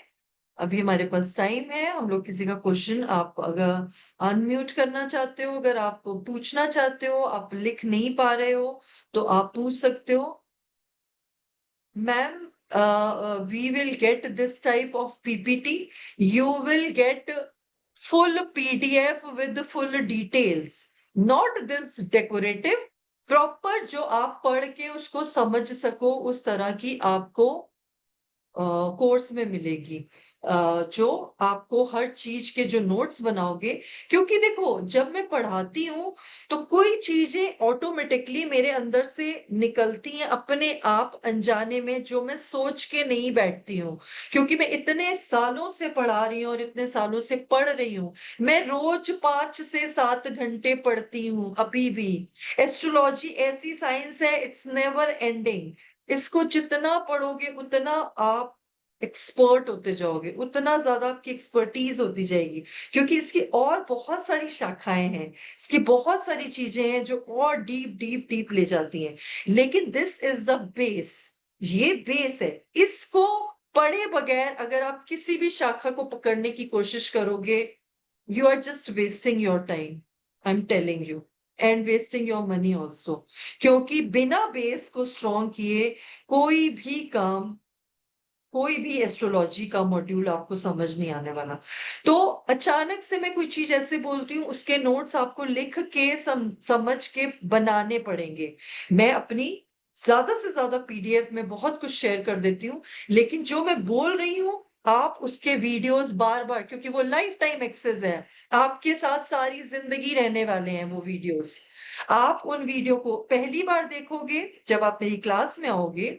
अभी हमारे पास टाइम है, हम लोग किसी का क्वेश्चन, आप अगर अनम्यूट करना चाहते हो, अगर आप पूछना चाहते हो, आप लिख नहीं पा रहे हो तो आप पूछ सकते हो। Ma'am, we will get this type of PPT. You will get full PDF with the full details, not this decorative। Proper जो आप पढ़ के उसको समझ सको उस तरह की आपको कोर्स में मिलेगी। जो आपको हर चीज के जो नोट्स बनाओगे, क्योंकि देखो जब मैं पढ़ाती हूँ तो कोई चीजें ऑटोमेटिकली मेरे अंदर से निकलती हैं अपने आप अनजाने में, जो मैं सोच के नहीं बैठती हूँ। क्योंकि मैं इतने सालों से पढ़ा रही हूँ और इतने सालों से पढ़ रही हूँ। मैं रोज 5 से 7 घंटे पढ़ती हूँ अभी भी। एस्ट्रोलॉजी ऐसी साइंस है, इट्स नेवर एंडिंग। इसको जितना पढ़ोगे उतना आप एक्सपर्ट होते जाओगे, उतना ज्यादा आपकी एक्सपर्टीज होती जाएगी, क्योंकि इसकी और बहुत सारी शाखाएं हैं, इसकी बहुत सारी चीजें हैं जो और डीप डीप डीप ले जाती हैं। लेकिन दिस इज द बेस, ये बेस है। इसको पढ़े बगैर अगर आप किसी भी शाखा को पकड़ने की कोशिश करोगे, you are just wasting your time, I am telling you, and wasting your money also. क्योंकि बिना बेस को स्ट्रॉन्ग किए कोई भी काम, कोई भी एस्ट्रोलॉजी का मॉड्यूल आपको समझ नहीं आने वाला। तो अचानक से मैं कोई चीज ऐसे बोलती हूँ, उसके नोट्स आपको लिख के समझ के बनाने पड़ेंगे। मैं अपनी ज्यादा से ज्यादा पीडीएफ में बहुत कुछ शेयर कर देती हूँ, लेकिन जो मैं बोल रही हूँ आप उसके वीडियोस बार बार, क्योंकि वो लाइफ टाइम एक्सेस है, आपके साथ सारी जिंदगी रहने वाले हैं वो वीडियोस। आप उन वीडियो को पहली बार देखोगे जब आप मेरी क्लास में आओगे,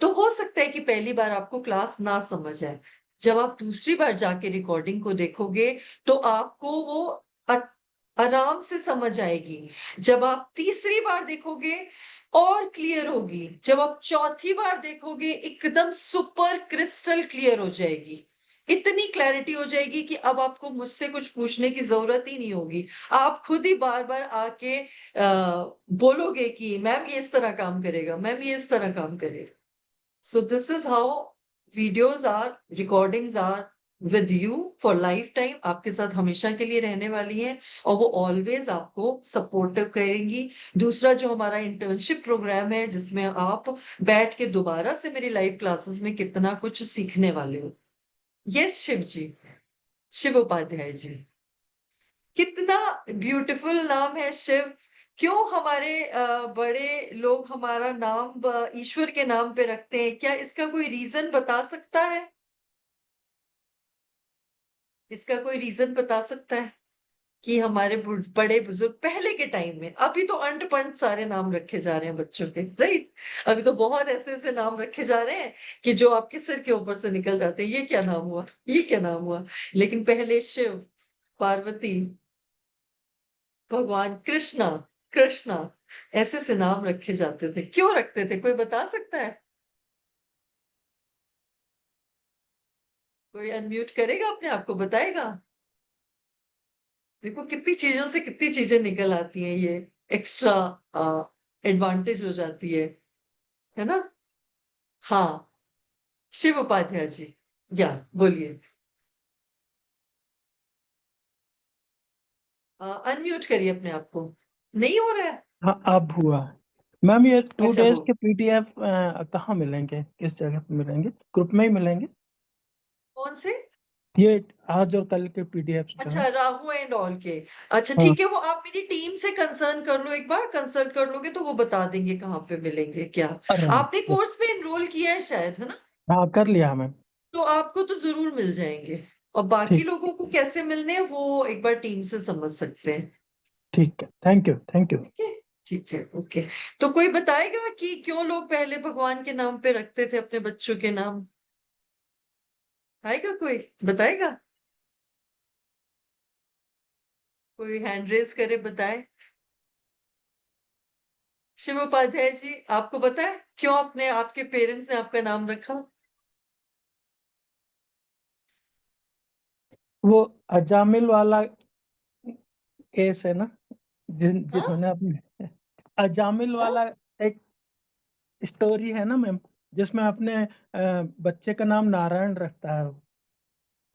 तो हो सकता है कि पहली बार आपको क्लास ना समझ आए। जब आप दूसरी बार जाके रिकॉर्डिंग को देखोगे तो आपको वो अ- आराम से समझ आएगी। जब आप तीसरी बार देखोगे और क्लियर होगी। जब आप चौथी बार देखोगे एकदम सुपर क्रिस्टल क्लियर हो जाएगी। इतनी क्लैरिटी हो जाएगी कि अब आपको मुझसे कुछ पूछने की जरूरत ही नहीं होगी। आप खुद ही बार बार आके बोलोगे कि मैम ये इस तरह काम करेगा, मैम ये इस तरह काम करेगा। So this is how videos are, recordings are with you for lifetime, आपके साथ हमेशा के लिए रहने वाली हैं, और वो ऑलवेज आपको सपोर्टिव करेंगी। दूसरा जो हमारा इंटर्नशिप प्रोग्राम है, जिसमें आप बैठ के दोबारा से मेरी लाइव क्लासेस में कितना कुछ सीखने वाले हो। यस शिव जी, शिव उपाध्याय जी, कितना ब्यूटीफुल नाम है शिव। क्यों हमारे बड़े लोग हमारा नाम ईश्वर के नाम पे रखते हैं? क्या इसका कोई रीजन बता सकता है? इसका कोई रीजन बता सकता है कि हमारे बड़े बुजुर्ग पहले के टाइम में, अभी तो अंट पंट सारे नाम रखे जा रहे हैं बच्चों के, राइट? अभी तो बहुत ऐसे ऐसे नाम रखे जा रहे हैं कि जो आपके सिर के ऊपर से निकल जाते हैं, ये क्या नाम हुआ, ये क्या नाम हुआ। लेकिन पहले शिव, पार्वती, भगवान कृष्णा, कृष्णा, ऐसे से नाम रखे जाते थे। क्यों रखते थे, कोई बता सकता है? कोई अनम्यूट करेगा, अपने आप को बताएगा? देखो कितनी चीजों से कितनी चीजें निकल आती हैं, ये एक्स्ट्रा एडवांटेज हो जाती है ना? हाँ, शिव उपाध्याय जी, या बोलिए। अनम्यूट करिए अपने आप को, नहीं हो रहा है? हाँ अब हुआ। मैम ये टू अच्छा डेज हो, के पीडीएफ कहाँ मिलेंगे, किस जगह पे मिलेंगे? ग्रुप में ही मिलेंगे? कौन से? ये आज और कल के पीडीएफ जो है। अच्छा, राहु एंड ऑल के। अच्छा हाँ ठीक है, वो आप मेरी टीम से कंसर्न कर लो, एक बार कंसल्ट कर लोगे तो वो बता देंगे कहाँ पे मिलेंगे क्या। आपने राइट। कोर्स में एनरोल किया है शायद, है ना? हाँ कर लिया मैम। तो आपको तो जरूर मिल जाएंगे। और बाकी ठीक। लोगों को कैसे मिलने हैं वो एक बार टीम से समझ सकते हैं। ठीक है, थैंक यू थैंक यू। ठीक है, ठीक है, ओके। तो कोई बताएगा कि क्यों लोग पहले भगवान के नाम पे रखते थे अपने बच्चों के नाम? आएगा कोई, बताएगा? कोई हैंड रेज करे, बताए। शिव उपाध्याय जी, आपको पता है क्यों अपने आपके पेरेंट्स ने आपका नाम रखा? वो अजामिल वाला केस है ना, हाँ, जिन्होंने अपने अजामिल हाँ, वाला एक स्टोरी है ना मैम, जिसमें अपने बच्चे का नाम नारायण रखता है।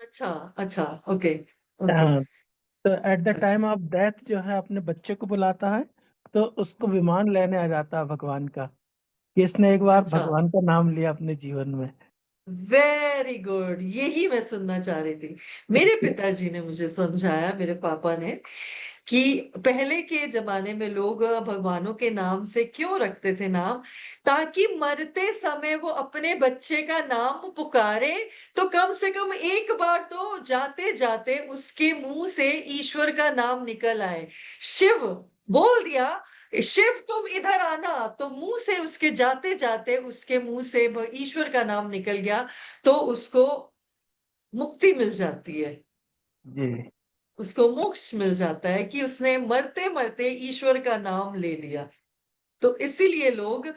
अच्छा, अच्छा, ओके, ओके, हाँ, तो एट द अच्छा, टाइम ऑफ डेथ जो है अपने बच्चे को बुलाता है, तो उसको विमान लेने आ जाता है भगवान का, कि इसने एक बार अच्छा। भगवान का नाम लिया अपने जीवन में। वेरी गुड, यही मैं सुनना चाह रही थी। मेरे पिताजी ने मुझे समझाया, मेरे पापा ने, कि पहले के जमाने में लोग भगवानों के नाम से क्यों रखते थे नाम, ताकि मरते समय वो अपने बच्चे का नाम पुकारे तो कम से कम एक बार तो जाते जाते उसके मुंह से ईश्वर का नाम निकल आए। शिव बोल दिया, शिव तुम इधर आना, तो मुंह से उसके जाते जाते उसके मुंह से ईश्वर का नाम निकल गया, तो उसको मुक्ति मिल जाती है, जी। उसको मोक्ष मिल जाता है कि उसने मरते मरते ईश्वर का नाम ले लिया। तो इसीलिए लोग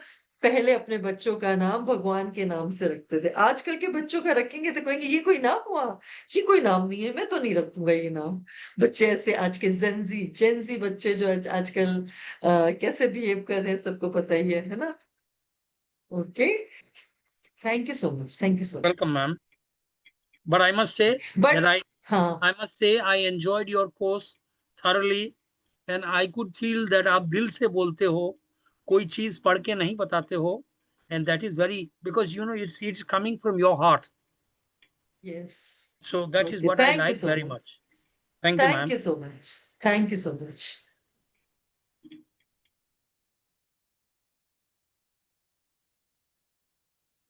पहले अपने बच्चों का नाम भगवान के नाम से रखते थे। आजकल के बच्चों का रखेंगे तो कहेंगे ये कोई नाम हुआ, ये कोई नाम नहीं है, मैं तो नहीं रखूंगा ये नाम। बच्चे ऐसे आज के जेंजी बच्चे जो आजकल कैसे बिहेव कर रहे हैं सबको पता ही है ना। Okay, thank you so much, thank you so Welcome, much. ma'am. But I must say that but हाँ, I must say I enjoyed your course thoroughly, and I could feel that आप दिल से बोलते हो, कोई चीज पढ़ के नहीं बताते हो, and that is very, because you know it's coming from your heart. Yes, So that is okay, what I thank you like so very much, much. Thank you, thank ma'am. You so much, thank you so much.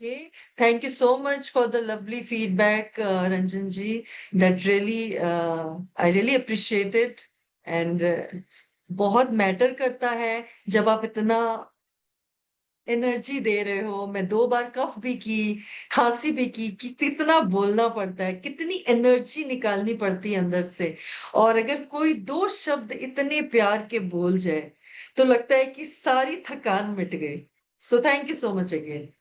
Okay, thank you so much for the lovely feedback, Ranjan ji. That really, I really appreciate it. And बहुत matter करता है जब आप इतना energy दे रहे हो। मैं 2 बार कफ भी की, खांसी भी की, कि कितना बोलना पड़ता है, कितनी एनर्जी निकालनी पड़ती है अंदर से। और अगर कोई 2 शब्द इतने प्यार के बोल जाए तो लगता है कि सारी थकान मिट गई। So thank you so much again.